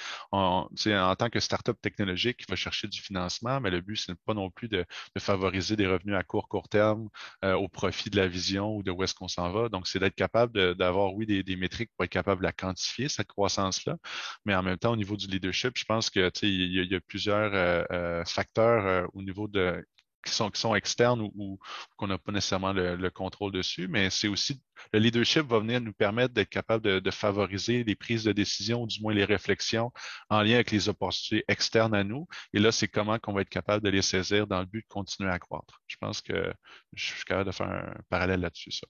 sais, en tant que startup technologique qui va chercher du financement, mais le but, c'est pas non plus de favoriser des revenus à court terme au profit de la vision ou de où est-ce qu'on s'en va. Donc, c'est d'être capable d'avoir, oui, des métriques pour être capable de la quantifier, cette croissance-là, mais en même temps, au niveau du leadership, je pense que, tu sais, il y a plusieurs facteurs au niveau qui sont externes ou qu'on n'a pas nécessairement le contrôle dessus, mais c'est aussi le leadership va venir nous permettre d'être capable de favoriser les prises de décision ou du moins les réflexions en lien avec les opportunités externes à nous. Et là, c'est comment qu'on va être capable de les saisir dans le but de continuer à croître. Je pense que je suis capable de faire un parallèle là-dessus, ça.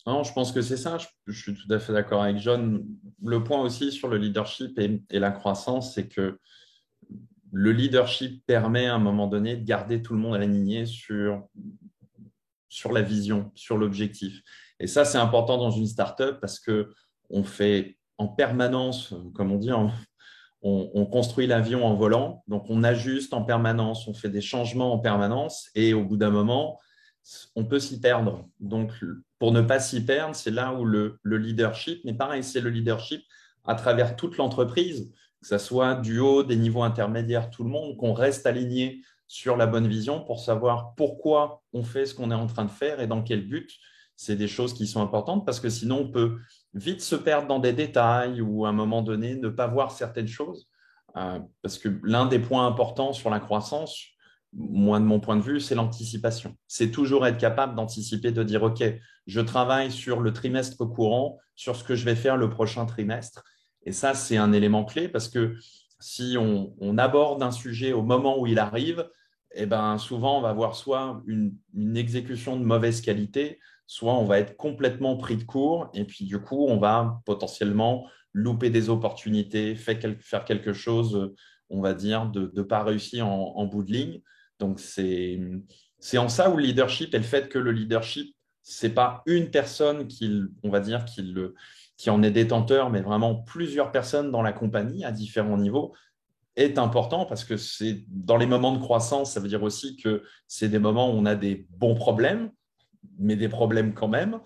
Non, je pense que c'est ça. Je suis tout à fait d'accord avec John. Le point aussi sur le leadership et la croissance, c'est que le leadership permet à un moment donné de garder tout le monde aligné sur la vision, sur l'objectif. Et ça, c'est important dans une startup parce qu'on fait en permanence, comme on dit, on construit l'avion en volant, donc on ajuste en permanence, on fait des changements en permanence et au bout d'un moment, on peut s'y perdre. Donc, pour ne pas s'y perdre, c'est là où le leadership, mais pareil, c'est le leadership à travers toute l'entreprise, que ce soit du haut, des niveaux intermédiaires, tout le monde, qu'on reste aligné sur la bonne vision pour savoir pourquoi on fait ce qu'on est en train de faire et dans quel but. C'est des choses qui sont importantes parce que sinon, on peut vite se perdre dans des détails ou à un moment donné, ne pas voir certaines choses. Parce que l'un des points importants sur la croissance, moi, de mon point de vue, c'est l'anticipation. C'est toujours être capable d'anticiper, de dire, OK, je travaille sur le trimestre courant, sur ce que je vais faire le prochain trimestre. Et ça, c'est un élément clé parce que si on aborde un sujet au moment où il arrive, eh ben, souvent, on va avoir soit une exécution de mauvaise qualité, soit on va être complètement pris de court et puis du coup, on va potentiellement louper des opportunités, faire quelque chose, on va dire, de pas réussir en bout de ligne. Donc, c'est en ça où le leadership et le fait que le leadership, c'est pas une personne on va dire, qui en est détenteur, mais vraiment plusieurs personnes dans la compagnie à différents niveaux, est important parce que c'est dans les moments de croissance, ça veut dire aussi que c'est des moments où on a des bons problèmes, mais des problèmes quand même.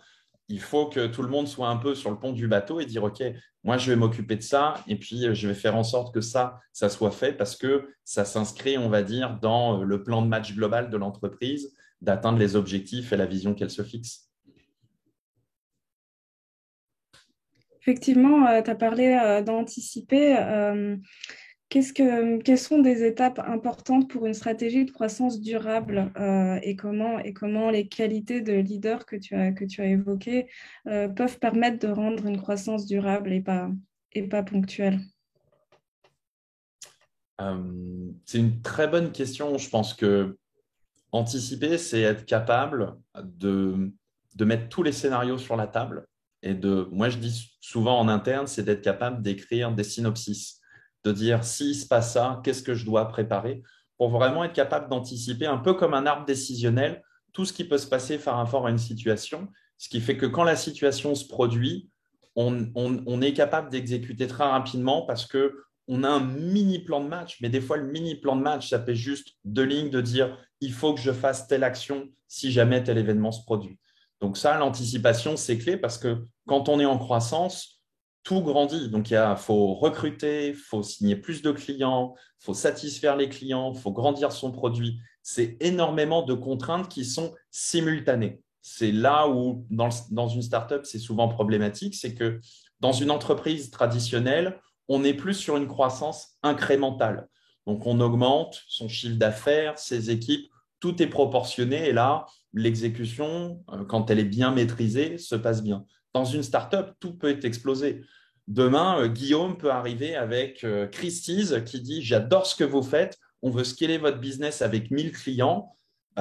Il faut que tout le monde soit un peu sur le pont du bateau et dire, OK, moi, je vais m'occuper de ça et puis je vais faire en sorte que ça soit fait parce que ça s'inscrit, on va dire, dans le plan de match global de l'entreprise d'atteindre les objectifs et la vision qu'elle se fixe. Effectivement, tu as parlé d'anticiper. Quelles sont des étapes importantes pour une stratégie de croissance durable et comment les qualités de leader que tu as évoquées peuvent permettre de rendre une croissance durable et pas ponctuelle? C'est une très bonne question. Je pense que anticiper, c'est être capable de mettre tous les scénarios sur la table. Moi, je dis souvent en interne, c'est d'être capable d'écrire des synopsis, de dire s'il se passe ça, qu'est-ce que je dois préparer pour vraiment être capable d'anticiper un peu comme un arbre décisionnel tout ce qui peut se passer par rapport à une situation, ce qui fait que quand la situation se produit, on est capable d'exécuter très rapidement parce que on a un mini plan de match, mais des fois, le mini plan de match, ça fait juste 2 lignes de dire il faut que je fasse telle action si jamais tel événement se produit. Donc ça, l'anticipation, c'est clé parce que quand on est en croissance, tout grandit. Donc il faut recruter, il faut signer plus de clients, il faut satisfaire les clients, il faut grandir son produit. C'est énormément de contraintes qui sont simultanées. C'est là où, dans une startup, c'est souvent problématique, c'est que dans une entreprise traditionnelle, on est plus sur une croissance incrémentale. Donc, on augmente son chiffre d'affaires, ses équipes, tout est proportionné. Et là, l'exécution, quand elle est bien maîtrisée, se passe bien. Dans une startup, tout peut être explosé. Demain, Guillaume peut arriver avec Christie's qui dit « J'adore ce que vous faites, on veut scaler votre business avec 1000 clients. »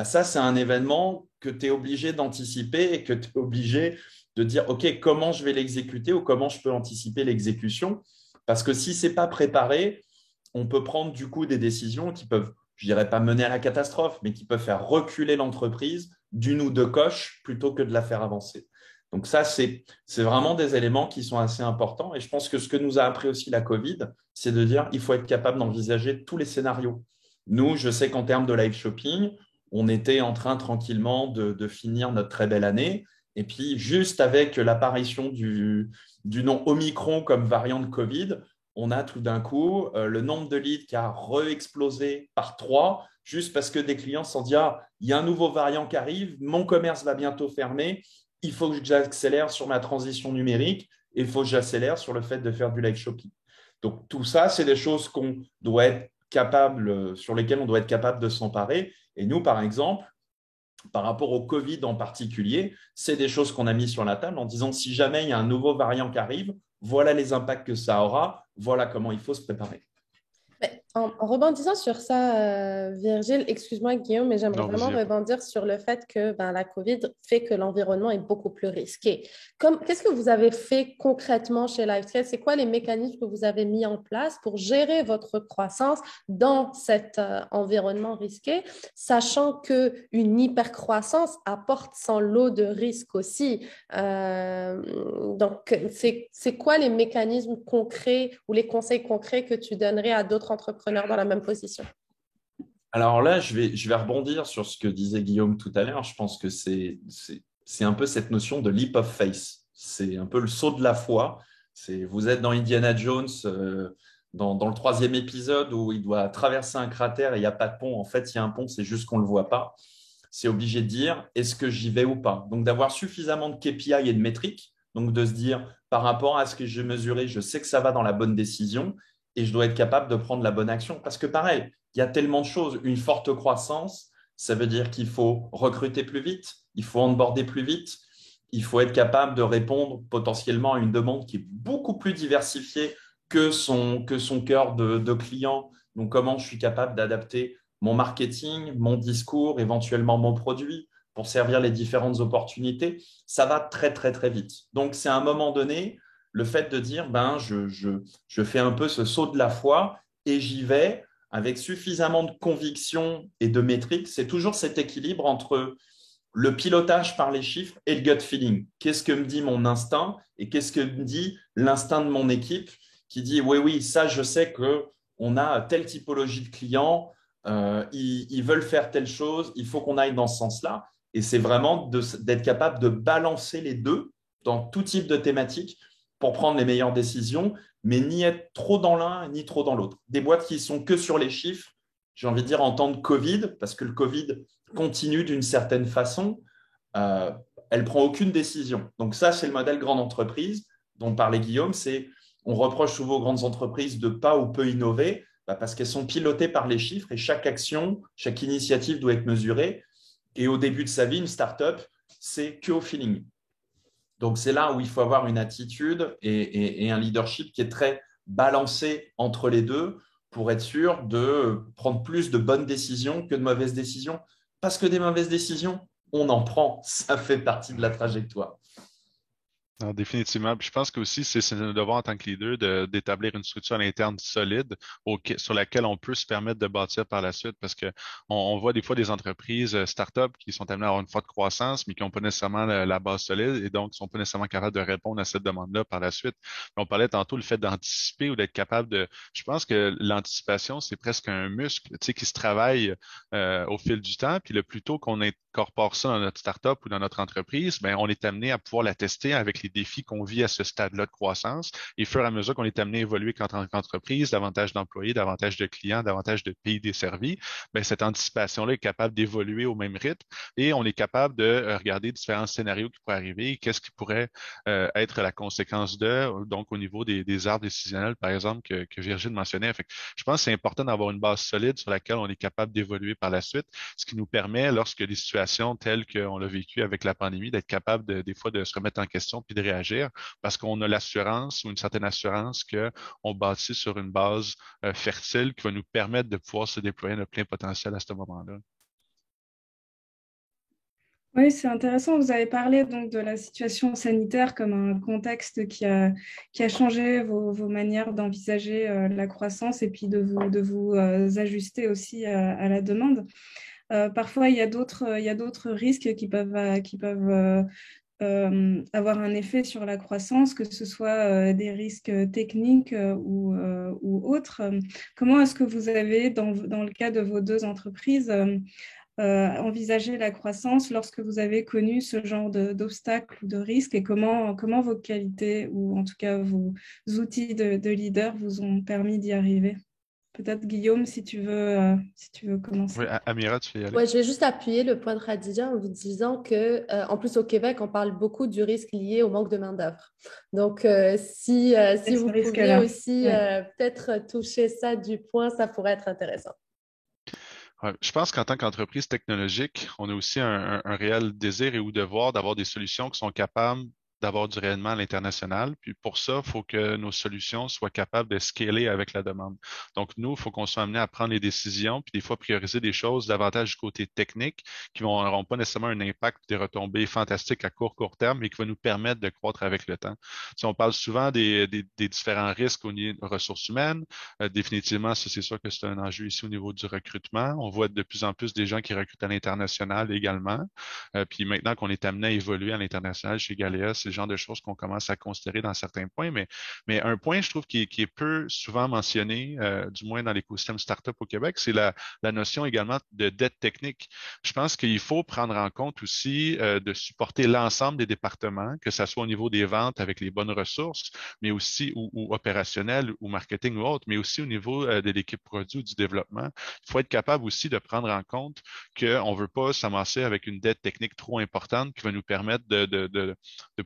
Ça, c'est un événement que tu es obligé d'anticiper et que tu es obligé de dire « OK, comment je vais l'exécuter ou comment je peux anticiper l'exécution ?» Parce que si ce n'est pas préparé, on peut prendre du coup des décisions qui peuvent, je ne dirais pas mener à la catastrophe, mais qui peuvent faire reculer l'entreprise d'une ou deux coches plutôt que de la faire avancer. Donc ça, c'est vraiment des éléments qui sont assez importants. Et je pense que ce que nous a appris aussi la Covid, c'est de dire qu'il faut être capable d'envisager tous les scénarios. Nous, je sais qu'en termes de live shopping, on était en train tranquillement de finir notre très belle année. Et puis, juste avec l'apparition du nom Omicron comme variant de Covid, on a tout d'un coup le nombre de leads qui a re-explosé par 3, juste parce que des clients se sont dit « Ah, il y a un nouveau variant qui arrive, mon commerce va bientôt fermer, il faut que j'accélère sur ma transition numérique et il faut que j'accélère sur le fait de faire du live shopping. » Donc, tout ça, c'est des choses qu'on doit être capable, sur lesquelles on doit être capable de s'emparer. Et nous, par exemple, par rapport au Covid en particulier, c'est des choses qu'on a mis sur la table en disant si jamais il y a un nouveau variant qui arrive, voilà les impacts que ça aura, voilà comment il faut se préparer. En rebondissant sur ça, Virgile, excuse-moi Guillaume, mais j'aimerais vraiment rebondir sur le fait que la COVID fait que l'environnement est beaucoup plus risqué. Qu'est-ce que vous avez fait concrètement chez LiveScale? C'est quoi les mécanismes que vous avez mis en place pour gérer votre croissance dans cet environnement risqué, sachant qu'une hypercroissance apporte son lot de risques aussi. Donc, c'est quoi les mécanismes concrets ou les conseils concrets que tu donnerais à d'autres entrepreneurs dans la même position? Alors là, je vais rebondir sur ce que disait Guillaume tout à l'heure. Je pense que c'est un peu cette notion de leap of faith. C'est un peu le saut de la foi. Vous êtes dans Indiana Jones dans le troisième épisode où il doit traverser un cratère et il n'y a pas de pont. En fait, il y a un pont, c'est juste qu'on ne le voit pas. C'est obligé de dire, est-ce que j'y vais ou pas? Donc, d'avoir suffisamment de KPI et de métriques, donc de se dire, par rapport à ce que j'ai mesuré, je sais que ça va dans la bonne décision et je dois être capable de prendre la bonne action. Parce que pareil, il y a tellement de choses. Une forte croissance, ça veut dire qu'il faut recruter plus vite, il faut onboarder plus vite, il faut être capable de répondre potentiellement à une demande qui est beaucoup plus diversifiée que son cœur de client. Donc, comment je suis capable d'adapter mon marketing, mon discours, éventuellement mon produit pour servir les différentes opportunités, ça va très, très, très vite. Donc, c'est à un moment donné, le fait de dire, je fais un peu ce saut de la foi et j'y vais avec suffisamment de conviction et de métrique. C'est toujours cet équilibre entre le pilotage par les chiffres et le gut feeling. Qu'est-ce que me dit mon instinct et qu'est-ce que me dit l'instinct de mon équipe qui dit oui, oui, ça, je sais qu'on a telle typologie de clients, ils veulent faire telle chose, il faut qu'on aille dans ce sens-là. Et c'est vraiment d'être capable de balancer les deux dans tout type de thématique pour prendre les meilleures décisions, mais ni être trop dans l'un ni trop dans l'autre. Des boîtes qui sont que sur les chiffres, j'ai envie de dire en temps de Covid, parce que le Covid continue d'une certaine façon, elle ne prend aucune décision. Donc ça, c'est le modèle grande entreprise dont parlait Guillaume, c'est on reproche souvent aux grandes entreprises de pas ou peu innover parce qu'elles sont pilotées par les chiffres et chaque action, chaque initiative doit être mesurée. Et au début de sa vie, une start-up, c'est que au feeling. Donc, c'est là où il faut avoir une attitude et un leadership qui est très balancé entre les deux pour être sûr de prendre plus de bonnes décisions que de mauvaises décisions. Parce que des mauvaises décisions, on en prend. Ça fait partie de la trajectoire. Non, définitivement. Puis je pense qu'aussi, c'est notre devoir en tant que leader d'établir une structure à l'interne solide sur laquelle on peut se permettre de bâtir par la suite parce que on voit des fois des entreprises start-up qui sont amenées à avoir une forte croissance, mais qui n'ont pas nécessairement la base solide et donc ne sont pas nécessairement capables de répondre à cette demande-là par la suite. On parlait tantôt le fait d'anticiper ou d'être capable de. Je pense que l'anticipation, c'est presque un muscle, tu sais, qui se travaille au fil du temps. Puis le plus tôt qu'on incorpore ça dans notre start-up ou dans notre entreprise, ben, on est amené à pouvoir la tester avec les défis qu'on vit à ce stade-là de croissance. Et au fur et à mesure qu'on est amené à évoluer en tant qu'entreprise, davantage d'employés, davantage de clients, davantage de pays desservis, ben, cette anticipation-là est capable d'évoluer au même rythme et on est capable de regarder différents scénarios qui pourraient arriver et qu'est-ce qui pourrait être la conséquence donc au niveau des arbres décisionnels, par exemple, que Virgile mentionnait. Fait que je pense que c'est important d'avoir une base solide sur laquelle on est capable d'évoluer par la suite, ce qui nous permet, lorsque les situations telles qu'on l'a vécu avec la pandémie, d'être capable des fois de se remettre en question puis de réagir parce qu'on a l'assurance ou une certaine assurance qu'on bâtit sur une base fertile qui va nous permettre de pouvoir se déployer notre plein potentiel à ce moment-là. Oui, c'est intéressant. Vous avez parlé donc de la situation sanitaire comme un contexte qui a changé vos manières d'envisager la croissance et puis de vous ajuster aussi à la demande. Parfois, il y a d'autres risques qui peuvent avoir un effet sur la croissance, que ce soit des risques techniques ou autres. Comment est-ce que vous avez, dans le cas de vos deux entreprises, envisagé la croissance lorsque vous avez connu ce genre d'obstacles ou de risques et comment vos qualités ou en tout cas vos outils de leader vous ont permis d'y arriver? Peut-être Guillaume, si tu veux Oui, commencer. Amira, tu peux y aller. Ouais, je vais juste appuyer le point de Khadija en vous disant que, en plus au Québec, on parle beaucoup du risque lié au manque de main-d'œuvre. Donc, si Ce vous pouviez risque-là. aussi Ouais. peut-être toucher ça du point, ça pourrait être intéressant. Ouais, je pense qu'en tant qu'entreprise technologique, on a aussi un réel désir et ou devoir d'avoir des solutions qui sont capables d'avoir du rayonnement à l'international. Puis pour ça, il faut que nos solutions soient capables de scaler avec la demande. Donc, nous, il faut qu'on soit amené à prendre les décisions, puis des fois prioriser des choses davantage du côté technique qui n'auront pas nécessairement un impact, des retombées fantastiques à court terme, mais qui va nous permettre de croître avec le temps. Si on parle souvent des différents risques au niveau des ressources humaines, définitivement, ça, c'est sûr que c'est un enjeu ici au niveau du recrutement. On voit de plus en plus des gens qui recrutent à l'international également. Puis maintenant qu'on est amené à évoluer à l'international chez Galéa, le genre de choses qu'on commence à considérer dans certains points. Mais un point, je trouve, qui est peu souvent mentionné, du moins dans l'écosystème startup au Québec, c'est la notion également de dette technique. Je pense qu'il faut prendre en compte aussi de supporter l'ensemble des départements, que ce soit au niveau des ventes avec les bonnes ressources, mais aussi ou opérationnelles ou marketing ou autre, mais aussi au niveau de l'équipe produit ou du développement. Il faut être capable aussi de prendre en compte qu'on ne veut pas s'amasser avec une dette technique trop importante qui va nous permettre de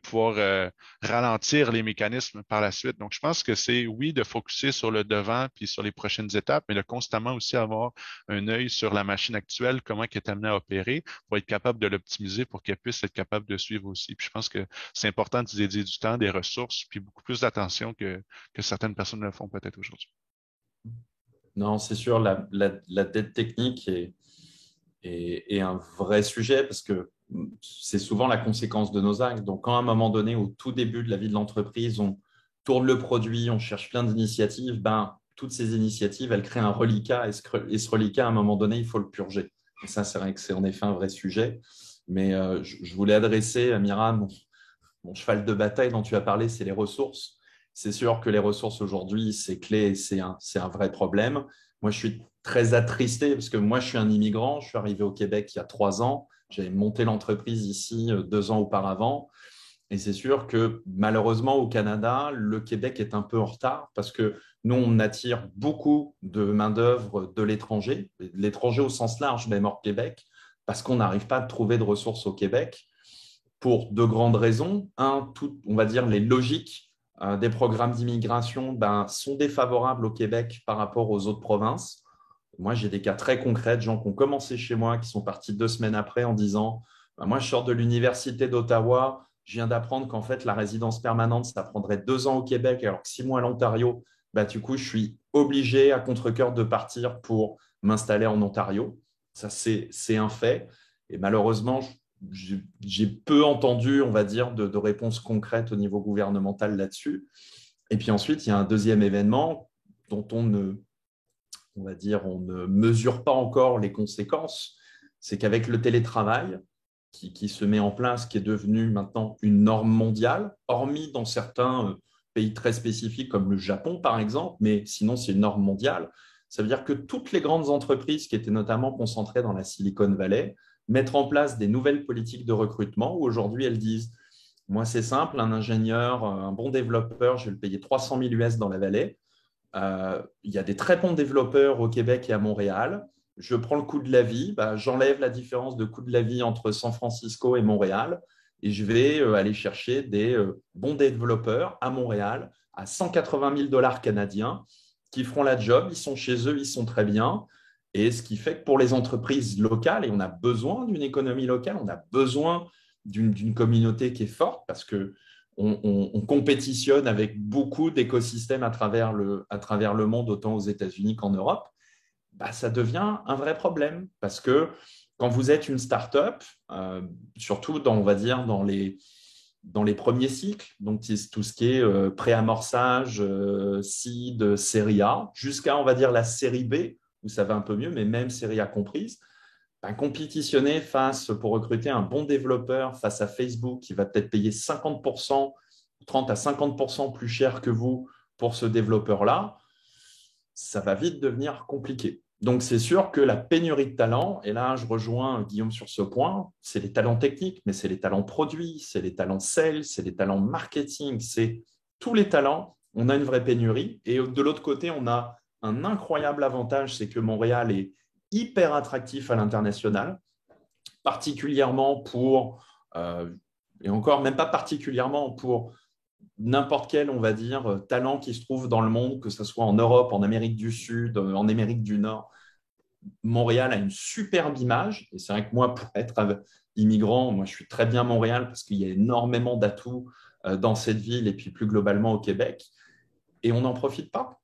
pouvoir ralentir les mécanismes par la suite. Donc, je pense que c'est, oui, de focuser sur le devant puis sur les prochaines étapes, mais de constamment aussi avoir un œil sur la machine actuelle, comment elle est amenée à opérer pour être capable de l'optimiser pour qu'elle puisse être capable de suivre aussi. Puis je pense que c'est important d'y dédier du temps, des ressources, puis beaucoup plus d'attention que certaines personnes le font peut-être aujourd'hui. Non, c'est sûr, la dette technique est un vrai sujet parce que c'est souvent la conséquence de nos actes. Donc, quand à un moment donné, au tout début de la vie de l'entreprise, on tourne le produit, on cherche plein d'initiatives, ben, toutes ces initiatives, elles créent un reliquat et ce reliquat, à un moment donné, il faut le purger. Et ça, c'est vrai que c'est en effet un vrai sujet. Mais je voulais adresser, Amira, mon cheval de bataille dont tu as parlé, c'est les ressources. C'est sûr que les ressources aujourd'hui, c'est clé et c'est un vrai problème. Moi, je suis très attristé parce que moi, je suis un immigrant. Je suis arrivé au Québec il y a 3 ans. J'avais monté l'entreprise ici 2 ans auparavant. Et c'est sûr que malheureusement, au Canada, le Québec est un peu en retard parce que nous, on attire beaucoup de main-d'œuvre de l'étranger au sens large, même hors Québec, parce qu'on n'arrive pas à trouver de ressources au Québec pour deux grandes raisons. Un, on va dire les logiques des programmes d'immigration sont défavorables au Québec par rapport aux autres provinces. Moi, j'ai des cas très concrets de gens qui ont commencé chez moi, qui sont partis 2 semaines après en disant moi, je sors de l'université d'Ottawa, je viens d'apprendre qu'en fait, la résidence permanente, ça prendrait 2 ans au Québec, alors que 6 mois à l'Ontario. Du coup, je suis obligé à contre-cœur de partir pour m'installer en Ontario. Ça, c'est un fait. Et malheureusement, j'ai peu entendu, on va dire, de réponses concrètes au niveau gouvernemental là-dessus. Et puis ensuite, il y a un deuxième événement dont on ne mesure pas encore les conséquences. C'est qu'avec le télétravail qui se met en place, qui est devenu maintenant une norme mondiale, hormis dans certains pays très spécifiques comme le Japon, par exemple, mais sinon, c'est une norme mondiale. Ça veut dire que toutes les grandes entreprises qui étaient notamment concentrées dans la Silicon Valley mettre en place des nouvelles politiques de recrutement où aujourd'hui elles disent moi c'est simple, un ingénieur, un bon développeur, je vais le payer 300 000 US dans la vallée. Il y a des très bons développeurs au Québec et à Montréal. Je prends le coût de la vie, j'enlève la différence de coût de la vie entre San Francisco et Montréal et je vais aller chercher des bons développeurs à Montréal à 180 000 $ canadiens qui feront la job, ils sont chez eux, ils sont très bien. Et ce qui fait que pour les entreprises locales, et on a besoin d'une économie locale, on a besoin d'une communauté qui est forte parce qu'on compétitionne avec beaucoup d'écosystèmes à travers le monde, autant aux États-Unis qu'en Europe, ça devient un vrai problème. Parce que quand vous êtes une start-up, surtout on va dire, dans les premiers cycles, donc tout ce qui est pré-amorçage, seed, série A, jusqu'à, on va dire, la série B, où ça va un peu mieux, mais même série A comprise, compétitionner pour recruter un bon développeur face à Facebook qui va peut-être payer 50%, 30 à 50% plus cher que vous pour ce développeur-là, ça va vite devenir compliqué. Donc, c'est sûr que la pénurie de talents, et là, je rejoins Guillaume sur ce point, c'est les talents techniques, mais c'est les talents produits, c'est les talents sales, c'est les talents marketing, c'est tous les talents. On a une vraie pénurie. Et de l'autre côté, on a un incroyable avantage, c'est que Montréal est hyper attractif à l'international, particulièrement pour, et encore même pas particulièrement pour n'importe quel, on va dire, talent qui se trouve dans le monde, que ce soit en Europe, en Amérique du Sud, en Amérique du Nord. Montréal a une superbe image. Et c'est vrai que moi, pour être immigrant, moi, je suis très bien à Montréal parce qu'il y a énormément d'atouts dans cette ville et puis plus globalement au Québec. Et on n'en profite pas.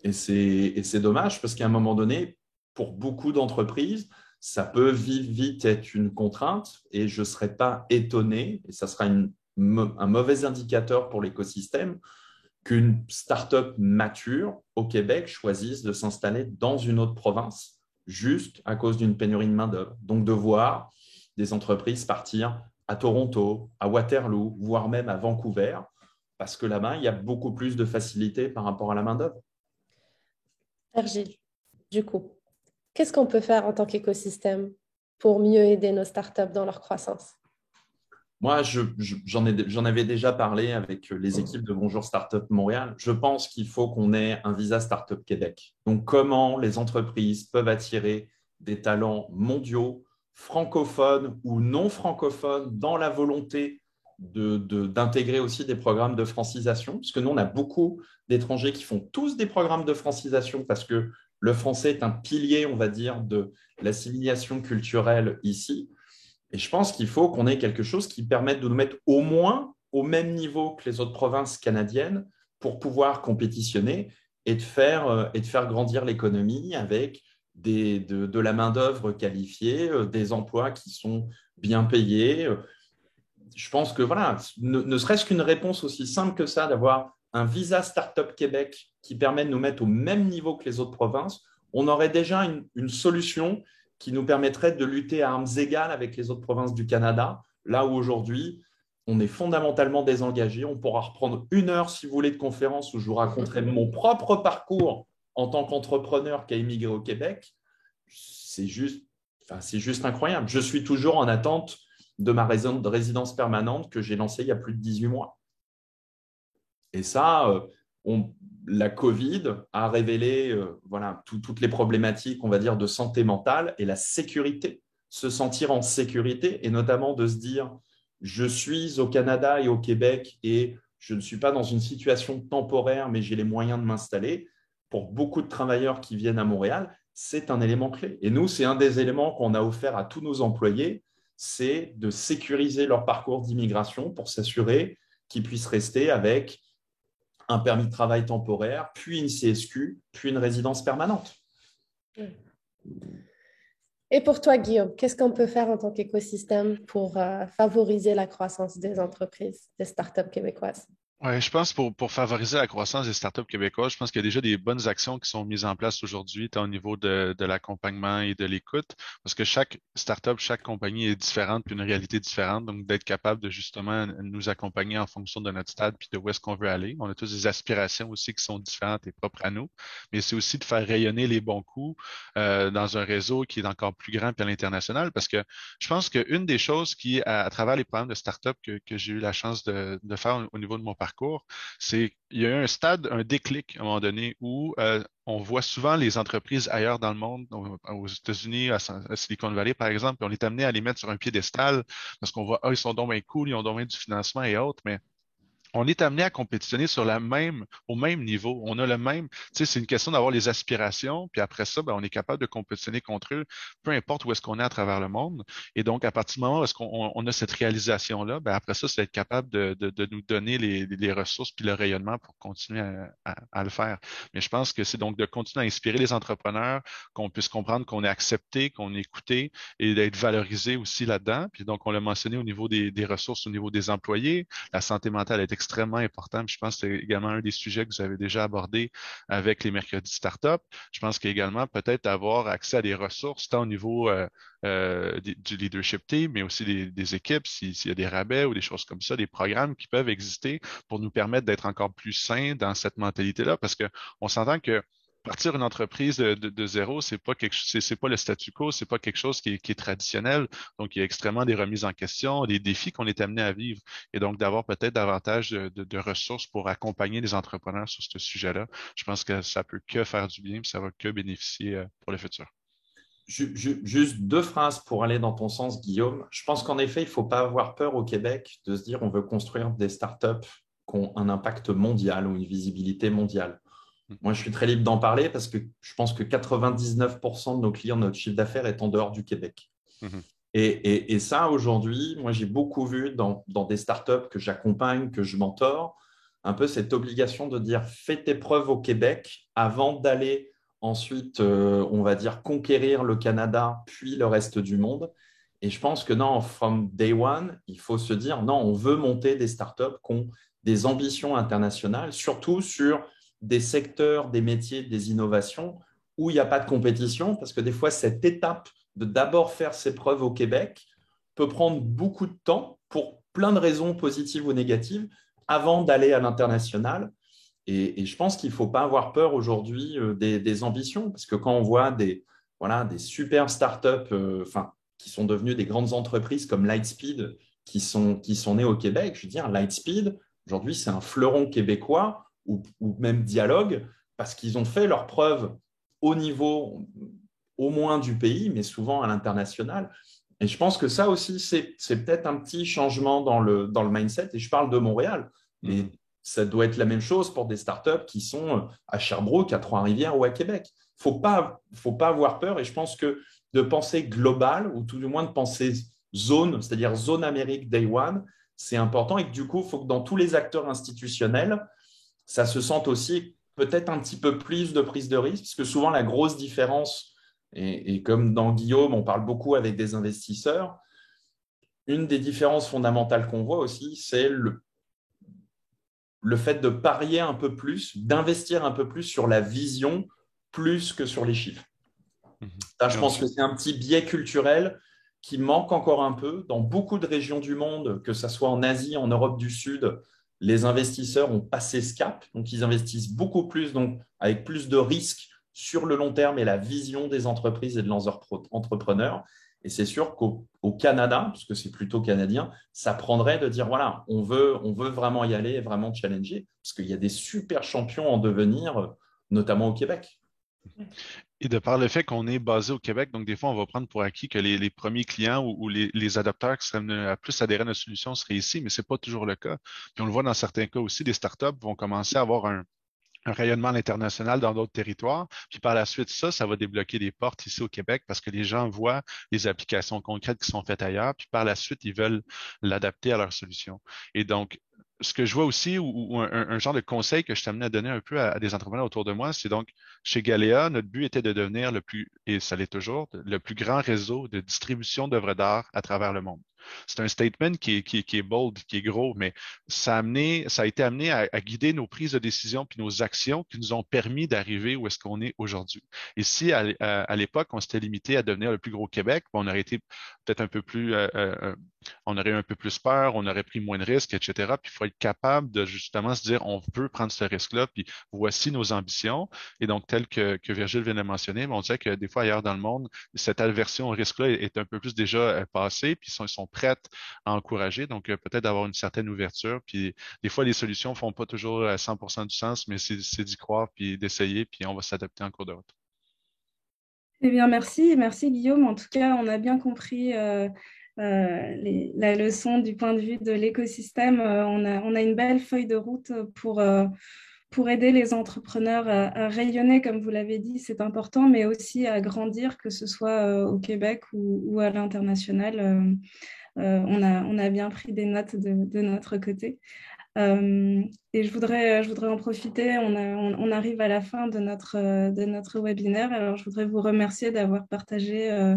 Et c'est dommage parce qu'à un moment donné, pour beaucoup d'entreprises, ça peut vite être une contrainte et je ne serais pas étonné, et ça sera un mauvais indicateur pour l'écosystème, qu'une start-up mature au Québec choisisse de s'installer dans une autre province juste à cause d'une pénurie de main-d'œuvre. Donc, de voir des entreprises partir à Toronto, à Waterloo, voire même à Vancouver, parce que là-bas, il y a beaucoup plus de facilité par rapport à la main-d'œuvre. Virgile, du coup, qu'est-ce qu'on peut faire en tant qu'écosystème pour mieux aider nos startups dans leur croissance? Moi, j'en avais déjà parlé avec les équipes de Bonjour Startup Montréal. Je pense qu'il faut qu'on ait un visa Startup Québec. Donc, comment les entreprises peuvent attirer des talents mondiaux, francophones ou non francophones, dans la volonté d'intégrer aussi des programmes de francisation, parce que nous, on a beaucoup d'étrangers qui font tous des programmes de francisation parce que le français est un pilier, on va dire, de l'assimilation culturelle ici. Et je pense qu'il faut qu'on ait quelque chose qui permette de nous mettre au moins au même niveau que les autres provinces canadiennes pour pouvoir compétitionner et de faire grandir l'économie avec de la main-d'œuvre qualifiée, des emplois qui sont bien payés. Je pense que voilà, ne serait-ce qu'une réponse aussi simple que ça, d'avoir un visa Startup Québec qui permet de nous mettre au même niveau que les autres provinces, on aurait déjà une solution qui nous permettrait de lutter à armes égales avec les autres provinces du Canada, là où aujourd'hui, on est fondamentalement désengagé. On pourra reprendre 1 heure, si vous voulez, de conférence où je vous raconterai mon propre parcours en tant qu'entrepreneur qui a immigré au Québec. C'est juste incroyable. Je suis toujours en attente de ma résidence permanente que j'ai lancée il y a plus de 18 mois. Et ça, la Covid a révélé voilà, toutes les problématiques, on va dire, de santé mentale et la sécurité, se sentir en sécurité et notamment de se dire, je suis au Canada et au Québec et je ne suis pas dans une situation temporaire, mais j'ai les moyens de m'installer. Pour beaucoup de travailleurs qui viennent à Montréal, c'est un élément clé. Et nous, c'est un des éléments qu'on a offert à tous nos employés, c'est de sécuriser leur parcours d'immigration pour s'assurer qu'ils puissent rester avec un permis de travail temporaire, puis une CSQ, puis une résidence permanente. Et pour toi, Guillaume, qu'est-ce qu'on peut faire en tant qu'écosystème pour favoriser la croissance des entreprises, des startups québécoises? Ouais, je pense pour favoriser la croissance des startups québécoises, je pense qu'il y a déjà des bonnes actions qui sont mises en place aujourd'hui, tant au niveau de l'accompagnement et de l'écoute, parce que chaque startup, chaque compagnie est différente, puis une réalité différente, donc d'être capable de justement nous accompagner en fonction de notre stade, puis de où est-ce qu'on veut aller. On a tous des aspirations aussi qui sont différentes et propres à nous, mais c'est aussi de faire rayonner les bons coups dans un réseau qui est encore plus grand puis à l'international, parce que je pense qu'une des choses qui, à travers les programmes de startup que j'ai eu la chance de faire au niveau de mon parcours, c'est il y a eu un stade, un déclic à un moment donné où on voit souvent les entreprises ailleurs dans le monde, aux États-Unis, à Silicon Valley par exemple, puis on est amené à les mettre sur un piédestal parce qu'on voit, ils sont donc bien cool, ils ont donc bien du financement et autres, mais on est amené à compétitionner au même niveau. On a le même, tu sais, c'est une question d'avoir les aspirations, puis après ça, ben, on est capable de compétitionner contre eux, peu importe où est-ce qu'on est à travers le monde. Et donc, à partir du moment où est-ce qu'on a cette réalisation-là, ben, après ça, c'est être capable de nous donner les ressources puis le rayonnement pour continuer à le faire. Mais je pense que c'est donc de continuer à inspirer les entrepreneurs, qu'on puisse comprendre qu'on est accepté, qu'on est écouté et d'être valorisé aussi là-dedans. Puis donc, on l'a mentionné au niveau des ressources, au niveau des employés. La santé mentale est extrêmement importante. Je pense que c'est également un des sujets que vous avez déjà abordé avec les mercredis startup. Je pense qu'également peut-être avoir accès à des ressources tant au niveau du leadership team, mais aussi des équipes, s'il y a des rabais ou des choses comme ça, des programmes qui peuvent exister pour nous permettre d'être encore plus sains dans cette mentalité-là, parce que on s'entend que partir une entreprise de zéro, c'est pas le statu quo, c'est pas quelque chose qui est traditionnel. Donc, il y a extrêmement des remises en question, des défis qu'on est amené à vivre. Et donc, d'avoir peut-être davantage de ressources pour accompagner les entrepreneurs sur ce sujet-là, je pense que ça peut que faire du bien, puis ça va que bénéficier pour le futur. Juste 2 phrases pour aller dans ton sens, Guillaume. Je pense qu'en effet, il ne faut pas avoir peur au Québec de se dire on veut construire des startups qui ont un impact mondial ou une visibilité mondiale. Moi, je suis très libre d'en parler parce que je pense que 99% de nos clients, notre chiffre d'affaires est en dehors du Québec. Mm-hmm. Et ça, aujourd'hui, moi, j'ai beaucoup vu dans des startups que j'accompagne, que je mentor, un peu cette obligation de dire fais tes preuves au Québec avant d'aller ensuite, on va dire, conquérir le Canada, puis le reste du monde. Et je pense que non, from day one, il faut se dire non, on veut monter des startups qui ont des ambitions internationales, surtout sur des secteurs, des métiers, des innovations où il n'y a pas de compétition, parce que des fois, cette étape de d'abord faire ses preuves au Québec peut prendre beaucoup de temps pour plein de raisons positives ou négatives avant d'aller à l'international. Et je pense qu'il ne faut pas avoir peur aujourd'hui des ambitions, parce que quand on voit des super startups qui sont devenues des grandes entreprises comme Lightspeed, qui sont nées au Québec, je veux dire, Lightspeed, aujourd'hui, c'est un fleuron québécois ou même Dialogue, parce qu'ils ont fait leurs preuves au niveau au moins du pays, mais souvent à l'international. Et je pense que ça aussi, c'est peut-être un petit changement dans le mindset. Et je parle de Montréal, mais ça doit être la même chose pour des startups qui sont à Sherbrooke, à Trois-Rivières ou à Québec. Il ne faut pas avoir peur. Et je pense que de penser global, ou tout du moins de penser zone, c'est-à-dire zone Amérique Day One, c'est important. Et que du coup, il faut que dans tous les acteurs institutionnels, ça se sente aussi peut-être un petit peu plus de prise de risque, parce que souvent la grosse différence, et comme dans Guillaume, on parle beaucoup avec des investisseurs, une des différences fondamentales qu'on voit aussi, c'est le fait de parier un peu plus, d'investir un peu plus sur la vision plus que sur les chiffres. Ça, je pense que c'est un petit biais culturel qui manque encore un peu dans beaucoup de régions du monde, que ce soit en Asie, en Europe du Sud. Les investisseurs ont passé ce cap, donc ils investissent beaucoup plus, donc avec plus de risques sur le long terme et la vision des entreprises et de leurs entrepreneurs. Et c'est sûr qu'au Canada, parce que c'est plutôt canadien, ça prendrait de dire, voilà, on veut vraiment y aller et vraiment challenger, parce qu'il y a des super champions en devenir, notamment au Québec. Et de par le fait qu'on est basé au Québec, donc des fois, on va prendre pour acquis que les premiers clients ou les adopteurs qui seraient amenés à plus adhérer à notre solution seraient ici, mais ce n'est pas toujours le cas. Puis on le voit dans certains cas aussi, des startups vont commencer à avoir un rayonnement à l'international dans d'autres territoires. Puis par la suite, ça va débloquer des portes ici au Québec parce que les gens voient les applications concrètes qui sont faites ailleurs. Puis par la suite, ils veulent l'adapter à leur solution. Et donc, ce que je vois aussi, ou un genre de conseil que je t'amenais à donner un peu à des entrepreneurs autour de moi, c'est donc, chez Galéa, notre but était de devenir et ça l'est toujours, le plus grand réseau de distribution d'œuvres d'art à travers le monde. C'est un statement qui est bold, qui est gros, mais ça a été amené à guider nos prises de décision puis nos actions qui nous ont permis d'arriver où est-ce qu'on est aujourd'hui. Et si à l'époque, on s'était limité à devenir le plus gros Québec, on aurait été peut-être un peu plus, on aurait eu un peu plus peur, on aurait pris moins de risques, etc. Puis il faut être capable de justement se dire, on peut prendre ce risque-là, puis voici nos ambitions. Et donc, tel que Virgile vient de mentionner, on dirait que des fois ailleurs dans le monde, cette aversion au risque-là est un peu plus déjà passée, puis ils sont prêts à encourager. Donc, peut-être d'avoir une certaine ouverture. Puis des fois, les solutions font pas toujours à 100% du sens, mais c'est d'y croire, puis d'essayer, puis on va s'adapter en cours de route. Eh bien, merci. Merci, Guillaume. En tout cas, on a bien compris la leçon du point de vue de l'écosystème. On a une belle feuille de route pour aider les entrepreneurs à rayonner, comme vous l'avez dit, c'est important, mais aussi à grandir, que ce soit au Québec ou à l'international. On a bien pris des notes de notre côté. Et je voudrais en profiter. On arrive à la fin de notre webinaire. Alors, je voudrais vous remercier d'avoir partagé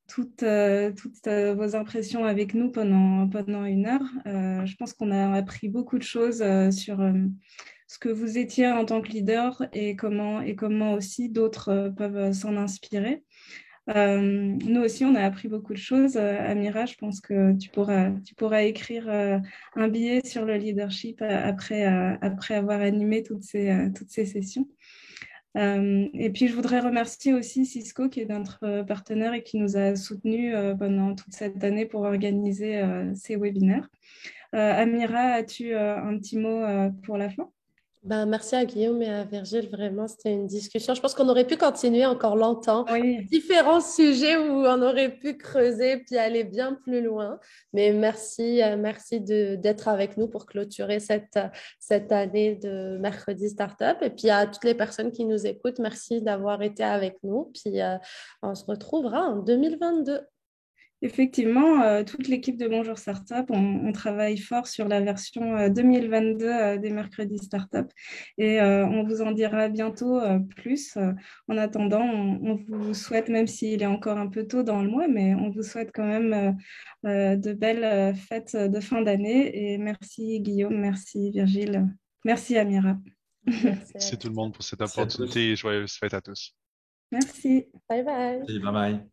toutes vos impressions avec nous pendant une heure. Je pense qu'on a appris beaucoup de choses sur ce que vous étiez en tant que leader et comment aussi d'autres peuvent s'en inspirer. Nous aussi, on a appris beaucoup de choses. Amira, je pense que tu pourras écrire un billet sur le leadership après avoir animé toutes ces sessions. Et puis, je voudrais remercier aussi Cisco, qui est notre partenaire et qui nous a soutenus pendant toute cette année pour organiser ces webinaires. Amira, as-tu un petit mot pour la fin? Ben, merci à Guillaume et à Virgile, vraiment, c'était une discussion. Je pense qu'on aurait pu continuer encore longtemps. Oui. Différents sujets où on aurait pu creuser puis aller bien plus loin. Mais merci d'être avec nous pour clôturer cette année de Mercredi Startup. Et puis à toutes les personnes qui nous écoutent, merci d'avoir été avec nous. Puis on se retrouvera en 2022. Effectivement, toute l'équipe de Bonjour Startup, on travaille fort sur la version 2022 des Mercredis Startup et on vous en dira bientôt plus. En attendant, on vous souhaite, même s'il est encore un peu tôt dans le mois, mais on vous souhaite quand même de belles fêtes de fin d'année. Et merci Guillaume, merci Virgile, merci Amira. Merci tout le monde pour cette opportunité et joyeuses fêtes à tous. Merci. Bye bye. Bye bye.